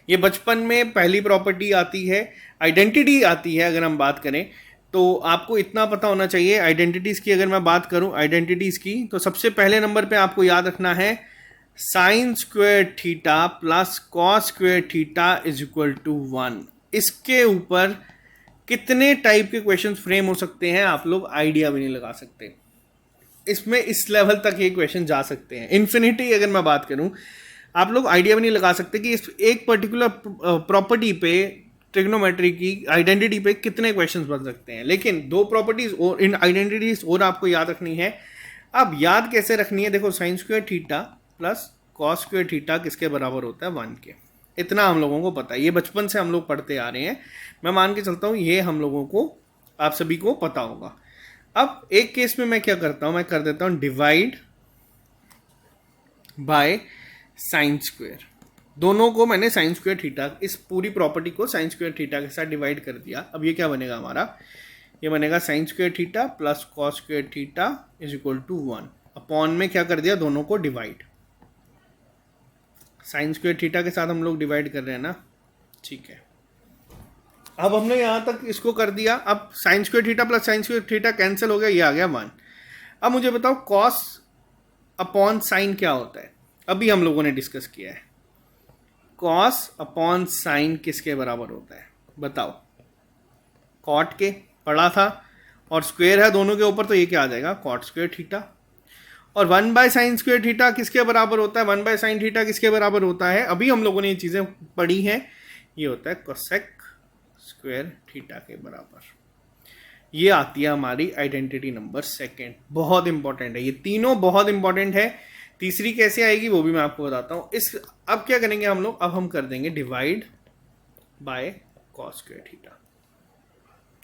[SPEAKER 1] ये बचपन में पहली प्रॉपर्टी आती है, आइडेंटिटी आती है। अगर हम बात करें तो आपको इतना पता होना चाहिए आइडेंटिटीज की। अगर मैं बात करूं आइडेंटिटीज की, तो सबसे पहले नंबर पे आपको याद रखना है sine square theta plus cos square theta is equal to 1। इसके ऊपर कितने टाइप के क्वेश्चन फ्रेम हो सकते हैं आप लोग आइडिया भी नहीं लगा सकते। इसमें इस लेवल तक ये क्वेश्चन जा सकते हैं, इन्फिनिटी। अगर मैं बात करूं, आप लोग आइडिया भी नहीं लगा सकते कि इस एक पर्टिकुलर प्रॉपर्टी पे, ट्रिग्नोमेट्री की आइडेंटिटी पे कितने क्वेश्चंस बन सकते हैं। लेकिन 2 प्रॉपर्टीज और इन आइडेंटिटीज और आपको याद रखनी है। अब याद कैसे रखनी है? देखो, sign square theta plus cos square theta किसके बराबर होता है? 1 के। इतना हम लोगों को पता है, ये बचपन से हम लोग पढ़ते आ रहे हैं। मैं मान के चलता हूँ ये हम लोगों को, आप सभी को पता होगा। अब एक केस में मैं क्या करता हूँ, मैं कर देता हूँ डिवाइड बाय साइन स्क्वायर। दोनों को मैंने साइन स्क्वायर थीटा, इस पूरी प्रॉपर्टी को साइन स्क्वायर थीटा के साथ डिवाइड कर दिया। अब ये क्या बनेगा हमारा? ये बनेगा sine square theta plus cos square theta is equal to 1। Upon में क्या कर दिया? दोनों को डिवाइड। साइन स्क्वायर थीटा के साथ हम लोग डिवाइड कर रहे हैं ना, ठीक है। अब हमने यहां तक इसको कर दिया। अब sign square theta plus sign square theta cancel हो गया, ये आ गया 1। अब मुझे बताओ कॉस अपॉन साइन क्या होता है? अभी हम लोगों ने डिस्कस किया है। कॉस अपॉन साइन किसके बराबर होता है बताओ? कॉट के, पढ़ा था, और स्क्वायर है दोनों के ऊपर, तो ये क्या आ जाएगा? Cot square theta. और 1 बाय साइन स्क्वायर थीटा किसके बराबर होता है? 1 बाय साइन थीटा किसके बराबर होता है? अभी हम लोगों ने ये चीजें पढ़ी हैं। ये होता है कोसेक स्क्वायर थीटा के बराबर। ये आती है हमारी आइडेंटिटी नंबर 2। बहुत इंपॉर्टेंट है, ये तीनों बहुत इंपॉर्टेंट है। तीसरी कैसे आएगी वो भी मैं आपको बताता हूं। अब क्या करेंगे हम लोग? अब हम कर देंगे divide by cos square theta.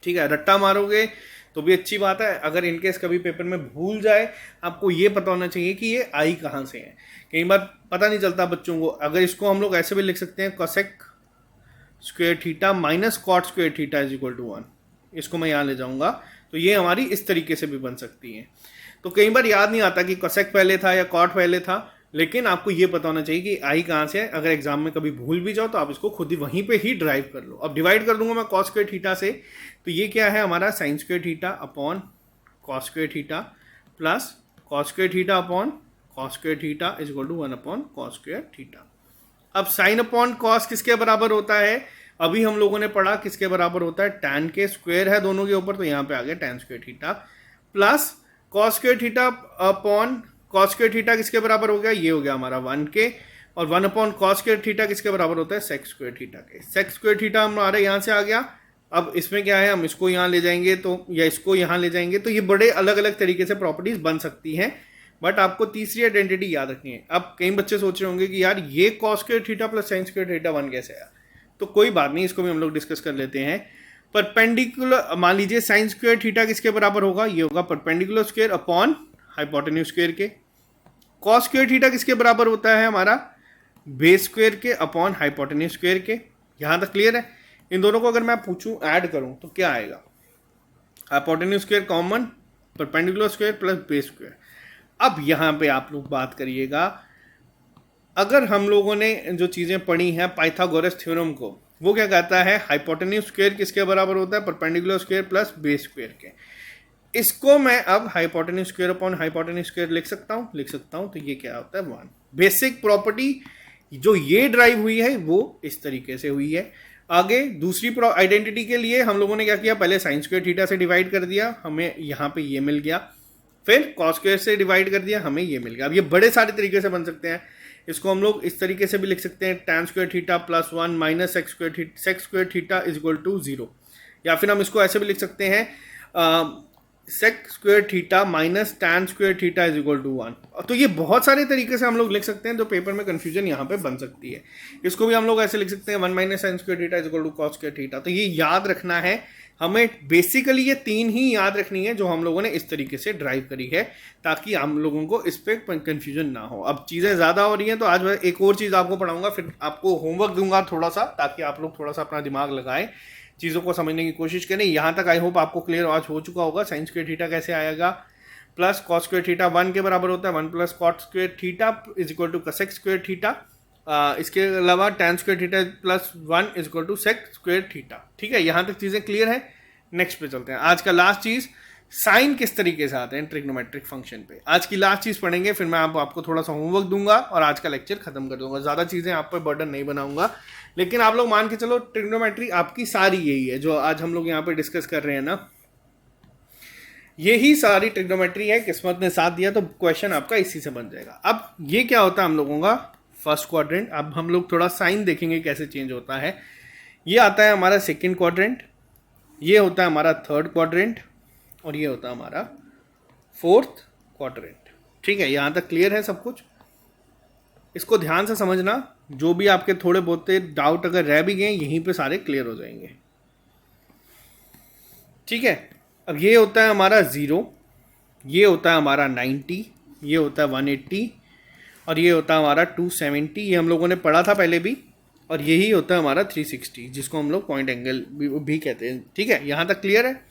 [SPEAKER 1] ठीक है, रट्टा मारोगे तो भी अच्छी बात है। अगर इनकेस कभी पेपर में भूल जाए, आपको ये पता होना चाहिए कि ये आई कहाँ से है। कई बार पता नहीं चलता बच्चों को। अगर इसको हम लोग ऐसे भी लिख सकते हैं, cosec square theta minus cot square theta is equal to 1। इसको मैं यहाँ ले जाऊंगा तो ये हमारी इस तरीके से भी बन सकती है। तो कई बार याद नहीं आता कि कोसेक पहले था या कॉट पहले था, लेकिन आपको ये पता होना चाहिए कि आई कहाँ से है। अगर एग्जाम में कभी भूल भी जाओ तो आप इसको खुद ही वहीं पे ही ड्राइव कर लो। अब डिवाइड कर दूंगा मैं कॉस स्क्वायर थीटा से, तो ये क्या है हमारा? Sine square theta upon cos square theta plus cos square theta upon cos square theta is equal to 1 upon cos square theta. अब साइन अपॉन कॉस किसके बराबर होता है? अभी हम लोगों ने पढ़ा किसके बराबर होता है? टैन के। स्क्वायर है दोनों के ऊपर, तो यहाँ पे आ गया tan square theta plus cos square theta upon cos square theta किसके बराबर हो गया? ये हो गया हमारा 1 के। और 1 अपॉन कॉस स्क्वायर थीटा किसके बराबर होता है? सेक स्क्वायर थीटा के। सेक स्क्वायर थीटा हमारे यहाँ से आ गया। अब इसमें क्या है, हम इसको यहाँ ले जाएंगे तो, या इसको यहाँ ले जाएंगे तो, ये बड़े अलग अलग तरीके से प्रॉपर्टीज बन सकती हैं। बट आपको तीसरी आइडेंटिटी याद रखनी है। अब कई बच्चे सोच रहे होंगे कि यार ये cos square theta plus sign square theta 1 कैसे आया? तो कोई बात नहीं, इसको भी हम लोग डिस्कस कर लेते हैं। परपेंडिकुलर, मान लीजिए साइन स्क्वायर थीटा किसके बराबर होगा? ये होगा perpendicular square upon hypotenuse square के। कॉस स्क्वायर थीटा किसके बराबर होता है हमारा? बेस स्क्वायर के अपॉन हाइपोटेन्यूज स्क्वायर के। यहां तक क्लियर है? इन दोनों को अगर मैं पूछूं ऐड करूं तो क्या आएगा? Hypotenuse square common, perpendicular square plus base square. अब यहां पे आप लोग बात करिएगा, अगर हम लोगों ने जो चीजें पढ़ी हैं पाइथागोरस थ्योरम को, वो क्या कहता है, हाइपोटेन्यूज स्क्वायर किसके बराबर होता है, perpendicular square plus base square के। इसको मैं अब hypotenuse square upon hypotenuse square लिख सकता हूं। तो ये क्या होता है 1। बेसिक प्रॉपर्टी जो ये ड्राइव हुई है वो इस तरीके से हुई है। आगे दूसरी आइडेंटिटी के लिए हम लोगों ने क्या किया, पहले साइन स्क्वायर थीटा से डिवाइड कर दिया, हमें यहाँ पे ये मिल गया, फिर कॉस स्क्वायर से डिवाइड कर दिया, हमें ये मिल गया। अब ये बड़े सारे तरीके से बन सकते हैं। इसको हम लोग इस तरीके से भी लिख सकते हैं, tan square theta plus 1 minus sec square theta is equal to 0। या फिर हम इसको ऐसे भी लिख सकते हैं, sec square theta minus tan square theta is equal to 1। तो ये बहुत सारे तरीके से हम लोग लिख सकते हैं, जो पेपर में कंफ्यूजन यहाँ पे बन सकती है। इसको भी हम लोग ऐसे लिख सकते हैं, 1 minus sine square theta is equal to cos square theta. तो ये याद रखना है हमें, बेसिकली ये 3 ही याद रखनी है जो हम लोगों ने इस तरीके से ड्राइव करी है, ताकि हम लोगों को इस पर कंफ्यूजन ना हो। अब चीज़ें ज़्यादा हो रही हैं तो आज मैं एक और चीज़ आपको पढ़ाऊंगा, फिर आपको होमवर्क दूंगा थोड़ा सा, ताकि आप लोग थोड़ा सा अपना दिमाग लगाएं, चीज़ों को समझने की कोशिश करें। यहाँ तक आई होप आपको क्लियर आज हो चुका होगा। साइन स्क्वायर थीटा कैसे आएगा, प्लस कॉस स्क्वायर थीटा 1 के बराबर होता है, 1 plus cot square theta is equal to sec square theta. इसके अलावा tan square theta plus 1 is equal to sec square theta. ठीक है, यहाँ तक चीज़ें क्लियर है। नेक्स्ट पे चलते हैं। आज का लास्ट चीज़, साइन किस तरीके से आते हैं ट्रिग्नोमेट्रिक फंक्शन पे, आज की लास्ट चीज़ पढ़ेंगे, फिर मैं आपको थोड़ा सा होमवर्क दूंगा और आज का लेक्चर खत्म कर दूंगा। ज़्यादा चीज़ें आप पर बर्डन नहीं बनाऊंगा, लेकिन आप लोग मान के चलो ट्रिग्नोमेट्री आपकी सारी यही है जो आज हम लोग यहाँ पे डिस्कस कर रहे हैं ना, यही सारी ट्रिग्नोमेट्री है। किस्मत ने साथ दिया तो क्वेश्चन आपका इसी से बन जाएगा। अब ये क्या होता है हम लोगों का फर्स्ट क्वाड्रेंट। अब हम लोग थोड़ा साइन देखेंगे कैसे चेंज होता है। ये आता है हमारा सेकेंड क्वाड्रेंट, ये होता है हमारा थर्ड क्वाड्रेंट, और ये होता है हमारा फोर्थ क्वाड्रेंट। ठीक है, यहाँ तक क्लियर है सब कुछ। इसको ध्यान से समझना, जो भी आपके थोड़े बहुत डाउट अगर रह भी गए यहीं पे सारे क्लियर हो जाएंगे। ठीक है, अब ये होता है हमारा 0, ये होता है हमारा 90, ये होता है 180, और ये होता है हमारा 270। ये हम लोगों ने पढ़ा था पहले भी। और यही होता है हमारा 360, जिसको हम लोग पॉइंट एंगल भी कहते हैं। ठीक है, यहाँ तक क्लियर है।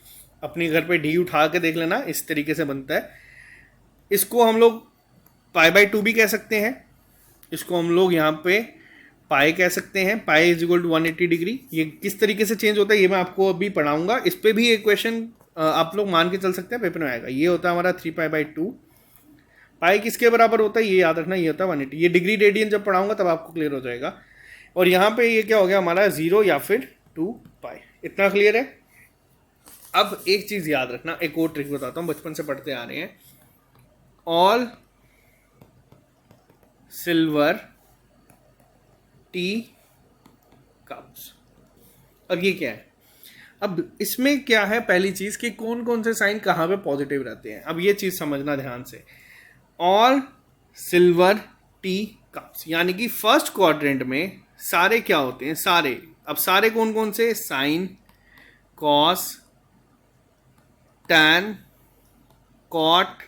[SPEAKER 1] अपनी घर पे डी उठा के देख लेना, इस तरीके से बनता है। इसको हम लोग π/2 भी कह सकते हैं, इसको हम लोग यहाँ पे पाई कह सकते हैं, pi is equal to 180 degree. ये किस तरीके से चेंज होता है ये मैं आपको अभी पढ़ाऊंगा। इस पर भी एक क्वेश्चन आप लोग मान के चल सकते हैं, पेपर में आएगा। ये होता है हमारा 3π/2। पाई किसके बराबर होता है ये याद रखना, ये होता है 180। ये डिग्री रेडियन जब पढ़ाऊंगा तब आपको क्लियर हो जाएगा। और यहाँ पे ये क्या हो गया हमारा 0 या फिर 2π। इतना क्लियर है। अब एक चीज़ याद रखना, एक और ट्रिक बताता हूँ, बचपन से पढ़ते आ रहे हैं। All silver T cups. अब ये क्या है, अब इसमें क्या है, पहली चीज़ कि कौन कौन से साइन कहाँ पे पॉजिटिव रहते हैं। अब ये चीज़ समझना ध्यान से। ऑल सिल्वर टी कप्स, यानी कि फर्स्ट क्वाड्रेंट में सारे क्या होते हैं, सारे। अब सारे कौन कौन से, sine, cos, tan, cot,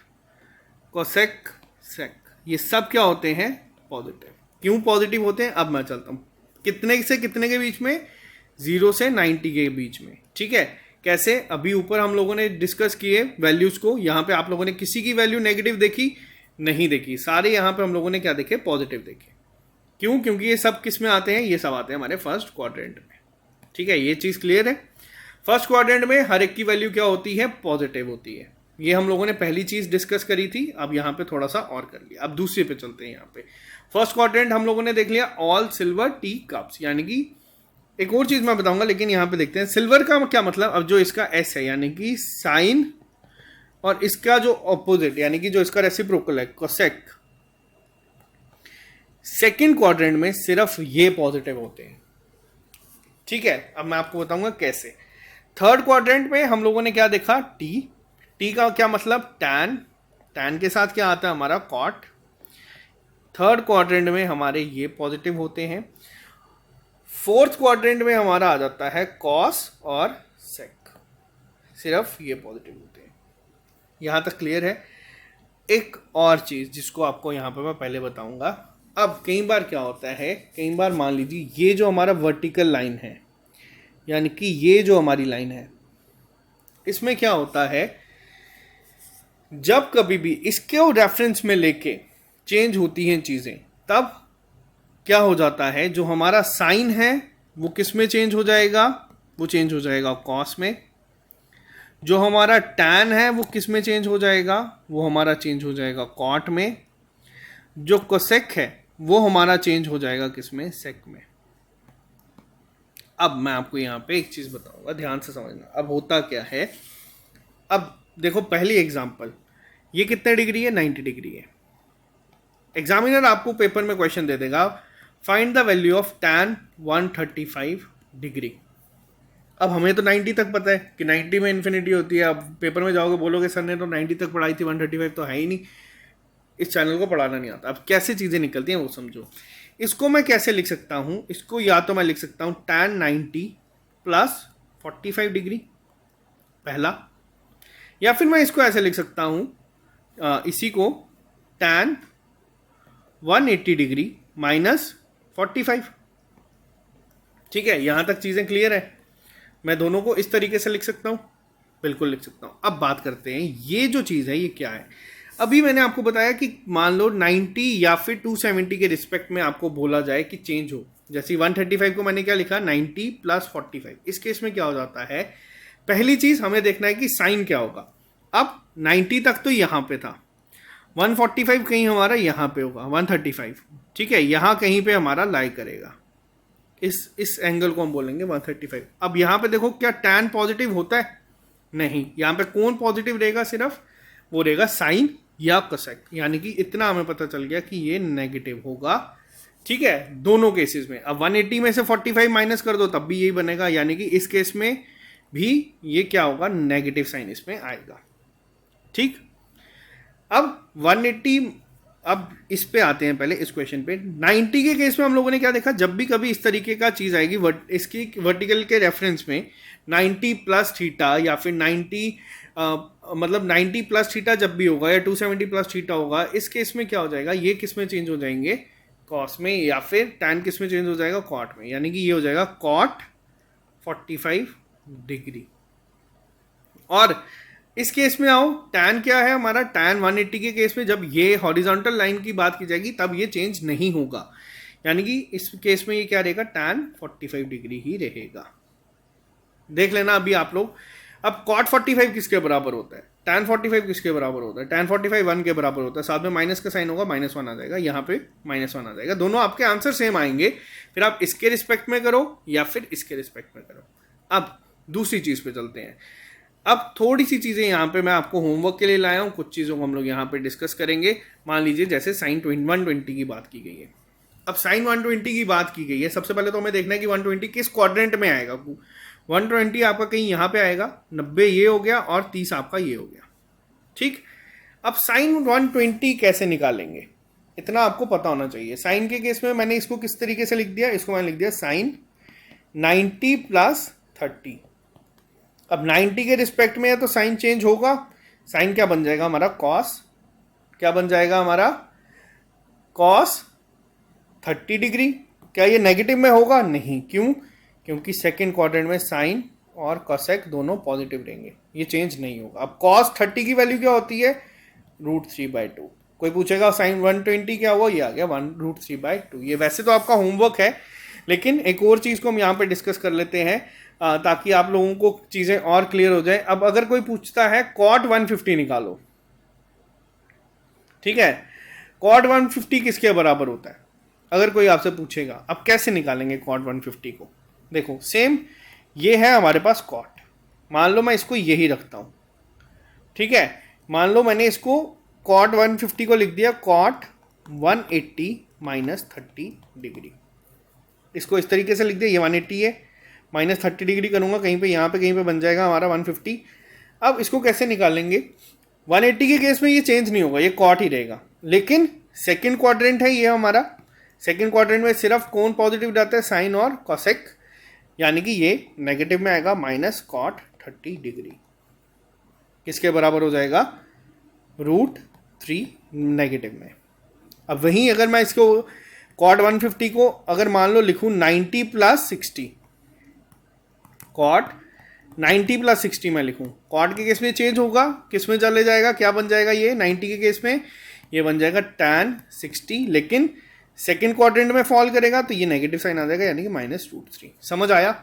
[SPEAKER 1] cosec, sec, ये सब क्या होते हैं, पॉजिटिव। क्यों पॉजिटिव होते हैं अब मैं चलता हूँ। कितने से कितने के बीच में, 0 से 90 के बीच में। ठीक है, कैसे, अभी ऊपर हम लोगों ने डिस्कस किए वैल्यूज को। यहाँ पे आप लोगों ने किसी की वैल्यू नेगेटिव देखी नहीं देखी, सारे यहाँ पे हम लोगों ने क्या देखे, पॉजिटिव देखे। क्यों, क्योंकि ये सब किस में आते हैं, ये सब आते हैं हमारे फर्स्ट क्वाड्रेंट में। ठीक है, ये चीज़ क्लियर है। फर्स्ट क्वाड्रेंट में हर एक की वैल्यू क्या होती है, पॉजिटिव होती है। ये हम लोगों ने पहली चीज़ डिस्कस करी थी, अब यहाँ पे थोड़ा सा और कर लिया। अब दूसरे पे चलते हैं। यहाँ पे फर्स्ट क्वाड्रेंट हम लोगों ने देख लिया, ऑल सिल्वर टी कप्स। यानी कि एक और चीज़ मैं बताऊंगा, लेकिन यहाँ पे देखते हैं सिल्वर का क्या मतलब। अब जो इसका एस है यानी कि साइन, और इसका जो ऑपोजिट यानी कि जो इसका रेसिप्रोकल है कोसेक, सेकेंड क्वाड्रेंट में सिर्फ ये पॉजिटिव होते हैं। ठीक है, अब मैं आपको बताऊंगा कैसे। थर्ड क्वाड्रेंट में हम लोगों ने क्या देखा, टी। टी का क्या मतलब, टैन। टैन के साथ क्या आता है हमारा, कॉट। थर्ड क्वाड्रेंट में हमारे ये पॉजिटिव होते हैं। फोर्थ क्वाड्रेंट में हमारा आ जाता है कॉस और सेक, सिर्फ ये पॉजिटिव होते हैं। यहाँ तक क्लियर है। एक और चीज़ जिसको आपको यहाँ पे मैं पहले बताऊंगा। अब कई बार क्या होता है, कई बार मान लीजिए ये जो हमारा वर्टिकल लाइन है, यानी कि ये जो हमारी लाइन है, इसमें क्या होता है, जब कभी भी इसके रेफरेंस में लेके चेंज होती हैं चीज़ें, तब क्या हो जाता है, जो हमारा साइन है वो किस में चेंज हो जाएगा, वो चेंज हो जाएगा कॉस में। जो हमारा टैन है वो किस में चेंज हो जाएगा, वो हमारा चेंज हो जाएगा कॉट में। जो कोसेक है वो हमारा चेंज हो जाएगा किस में, सेक में। अब मैं आपको यहाँ पे एक चीज़ बताऊंगा, ध्यान से समझना। अब होता क्या है, अब देखो पहली एग्जांपल, ये कितने डिग्री है, 90 डिग्री है। एग्जामिनर आपको पेपर में क्वेश्चन दे देगा, find the value of tan 135 degree. अब हमें तो 90 तक पता है कि 90 में इन्फिनिटी होती है। अब पेपर में जाओगे बोलोगे सर ने तो 90 तक पढ़ाई थी, 135 तो है ही नहीं, इस चैनल को पढ़ाना नहीं आता। अब कैसे चीज़ें निकलती हैं वो समझो। इसको मैं कैसे लिख सकता हूँ, इसको या तो मैं लिख सकता हूँ tan 90 प्लस 45 डिग्री पहला, या फिर मैं इसको ऐसे लिख सकता हूँ इसी को tan 180 डिग्री माइनस 45। ठीक है, यहाँ तक चीज़ें क्लियर है। मैं दोनों को इस तरीके से लिख सकता हूँ, बिल्कुल लिख सकता हूँ। अब बात करते हैं ये जो चीज़ है ये क्या है। अभी मैंने आपको बताया कि मान लो 90 या फिर 270 के रिस्पेक्ट में आपको बोला जाए कि चेंज हो। जैसे 135 को मैंने क्या लिखा, 90 प्लस 45। इस केस में क्या हो जाता है, पहली चीज़ हमें देखना है कि साइन क्या होगा। अब 90 तक तो यहाँ पे था, 145 कहीं हमारा यहाँ पे होगा, 135 ठीक है, यहाँ कहीं पे हमारा लाई करेगा। इस एंगल को हम बोलेंगे 135। अब यहाँ पे देखो क्या टैन पॉजिटिव होता है, नहीं। यहाँ पे कौन पॉजिटिव रहेगा, सिर्फ वो रहेगा साइन या कोसेक, यानी कि इतना हमें पता चल गया कि ये नेगेटिव होगा। ठीक है, दोनों केसेस में। अब 180 में से 45 माइनस कर दो तब भी यही बनेगा, यानी कि इस केस में भी ये क्या होगा, नेगेटिव साइन इसमें आएगा। ठीक, अब 180, अब इस पे आते हैं पहले इस क्वेश्चन पे। 90 के केस में हम लोगों ने क्या देखा, जब भी कभी इस तरीके का चीज़ आएगी इसकी वर्टिकल के रेफरेंस में 90 प्लस थीटा या फिर 90 मतलब 90 प्लस थीटा जब भी होगा या 270 प्लस थीटा होगा, इस केस में क्या हो जाएगा, ये किस में चेंज हो जाएंगे, कॉस में, या फिर टैन किस में चेंज हो जाएगा, कॉट में। यानी कि ये हो जाएगा कॉट 45 डिग्री। और इस केस में आओ, टैन क्या है हमारा, टैन 180 के केस में जब ये हॉरिजॉन्टल लाइन की बात की जाएगी तब ये चेंज नहीं होगा, यानी कि इस केस में ये क्या रहेगा, टैन 45 डिग्री ही रहेगा। देख लेना अभी आप लोग। अब कॉट 45 किसके बराबर होता है, टैन 45 किसके बराबर होता है, टैन 45 1 के बराबर होता है। साथ में माइनस का साइन होगा, -1 आ जाएगा, यहाँ पे -1 आ जाएगा। दोनों आपके आंसर सेम आएंगे, फिर आप इसके रिस्पेक्ट में करो या फिर इसके रिस्पेक्ट में करो। अब दूसरी चीज़ पे चलते हैं। अब थोड़ी सी चीज़ें यहाँ पे मैं आपको होमवर्क के लिए लाया हूँ, कुछ चीज़ों को हम लोग यहाँ पे डिस्कस करेंगे। मान लीजिए जैसे साइन 120 की बात की गई है। अब साइन 120 की बात की गई है, सबसे पहले तो हमें देखना है कि 120 किस क्वाड्रेंट में आएगा। 120 आपका कहीं यहाँ पे आएगा, 90 ये हो गया और 30 आपका ये हो गया। ठीक, अब साइन 120 कैसे निकालेंगे, इतना आपको पता होना चाहिए। साइन के केस में मैंने इसको किस तरीके से लिख दिया, इसको मैंने लिख दिया साइन 90 प्लस 30। अब 90 के रिस्पेक्ट में है तो साइन चेंज होगा, साइन क्या बन जाएगा हमारा, कॉस, क्या बन जाएगा हमारा, कॉस 30 डिग्री। क्या ये नेगेटिव में होगा, नहीं, क्यों, क्योंकि सेकंड क्वाड्रेंट में साइन और कोसेक दोनों पॉजिटिव रहेंगे, ये चेंज नहीं होगा। अब कॉस 30 की वैल्यू क्या होती है, √3/2। कोई पूछेगा साइन 120 क्या हुआ, ये आ गया √3/2। ये वैसे तो आपका होमवर्क है, लेकिन एक और चीज़ को हम यहाँ पे डिस्कस कर लेते हैं ताकि आप लोगों को चीज़ें और क्लियर हो जाए। अब अगर कोई पूछता है कॉट 150 निकालो, ठीक है, कॉट 150 किसके बराबर होता है, अगर कोई आपसे पूछेगा, अब कैसे निकालेंगे कॉट 150 को। देखो सेम, ये है हमारे पास कॉट, मान लो मैं इसको यही रखता हूँ, ठीक है, मान लो मैंने इसको कॉट 150 को लिख दिया कॉट 180 माइनस 30 डिग्री। इसको इस तरीके से लिख दिया, ये 180 है, माइनस 30 डिग्री करूँगा कहीं पे, यहाँ पे कहीं पे बन जाएगा हमारा 150। अब इसको कैसे निकालेंगे, 180 के केस में ये चेंज नहीं होगा, ये कॉट ही रहेगा। लेकिन सेकेंड क्वाड्रेंट है ये हमारा, सेकेंड क्वाड्रेंट में सिर्फ कौन पॉजिटिव रहता है, साइन और कोसेक, यानी कि ये नेगेटिव में आएगा, माइनस कॉट 30 डिग्री किसके बराबर हो जाएगा, √3 नेगेटिव में। अब वहीं अगर मैं इसको कॉट 150 को अगर मान लो लिखूं 90 प्लस 60, कॉट 90 प्लस 60 में लिखूं, कॉट के केस में चेंज होगा, किस में चले जाएगा, क्या बन जाएगा, ये 90 के केस में ये बन जाएगा tan 60। लेकिन सेकंड क्वाड्रेंट में फॉल करेगा तो ये नेगेटिव साइन आ जाएगा, यानी कि -√3। समझ आया?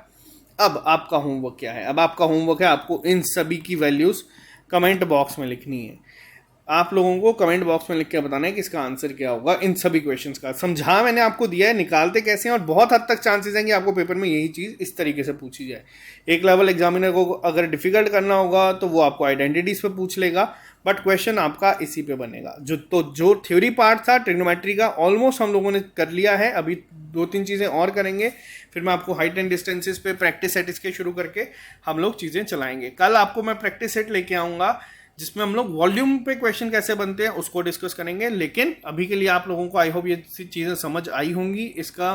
[SPEAKER 1] अब आपका होमवर्क क्या है? अब आपका होमवर्क है आपको इन सभी की वैल्यूज़ कमेंट बॉक्स में लिखनी है। आप लोगों को कमेंट बॉक्स में लिख के बताना है कि इसका आंसर क्या होगा इन सभी क्वेश्चंस का। समझा मैंने आपको दिया है, निकालते कैसे हैं, और बहुत हद तक चांसेस हैं कि आपको पेपर में यही चीज़ इस तरीके से पूछी जाए। एक लेवल एग्जामिनर को अगर डिफिकल्ट करना होगा तो वो आपको आइडेंटिटीज़ पे पूछ लेगा, बट क्वेश्चन आपका इसी पे बनेगा। जो थ्योरी पार्ट था ट्रिग्नोमेट्री का ऑलमोस्ट हम लोगों ने कर लिया है। अभी 2-3 चीज़ें और करेंगे, फिर मैं आपको हाइट एंड डिस्टेंसेस पे प्रैक्टिस सेट इसके शुरू करके हम लोग चीज़ें चलाएंगे। कल आपको मैं प्रैक्टिस सेट लेके आऊँगा जिसमें हम लोग वॉल्यूम पे क्वेश्चन कैसे बनते हैं उसको डिस्कस करेंगे। लेकिन अभी के लिए आप लोगों को आई होप ये चीज़ें समझ आई होंगी। इसका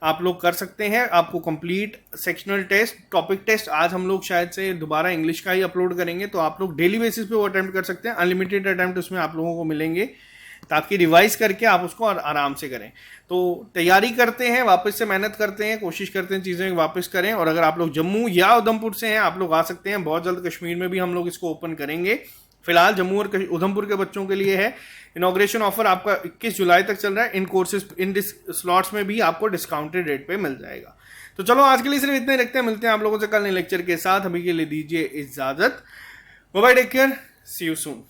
[SPEAKER 1] आप लोग कर सकते हैं। आपको complete sectional test, topic test आज हम लोग शायद से दोबारा इंग्लिश का ही अपलोड करेंगे, तो आप लोग डेली बेसिस पे वो अटेम्प्ट कर सकते हैं। अनलिमिटेड अटेम्प्ट उसमें आप लोगों को मिलेंगे ताकि रिवाइज करके आप उसको आराम से करें। तो तैयारी करते हैं, वापस से मेहनत करते हैं, कोशिश करते हैं चीज़ें वापस करें। और अगर आप लोग जम्मू या उधमपुर से हैं आप लोग आ सकते हैं। बहुत जल्द कश्मीर में भी हम लोग इसको ओपन करेंगे। फिलहाल जम्मू और उधमपुर के बच्चों के लिए है। इनॉग्रेशन ऑफर आपका 21 जुलाई तक चल रहा है। इन कोर्सेज इन स्लॉट्स में भी आपको डिस्काउंटेड रेट पे मिल जाएगा। तो चलो आज के लिए सिर्फ इतने रखते हैं, मिलते हैं आप लोगों से कल नए लेक्चर के साथ। अभी के लिए दीजिए इजाजत। Bye bye, take care, see you soon.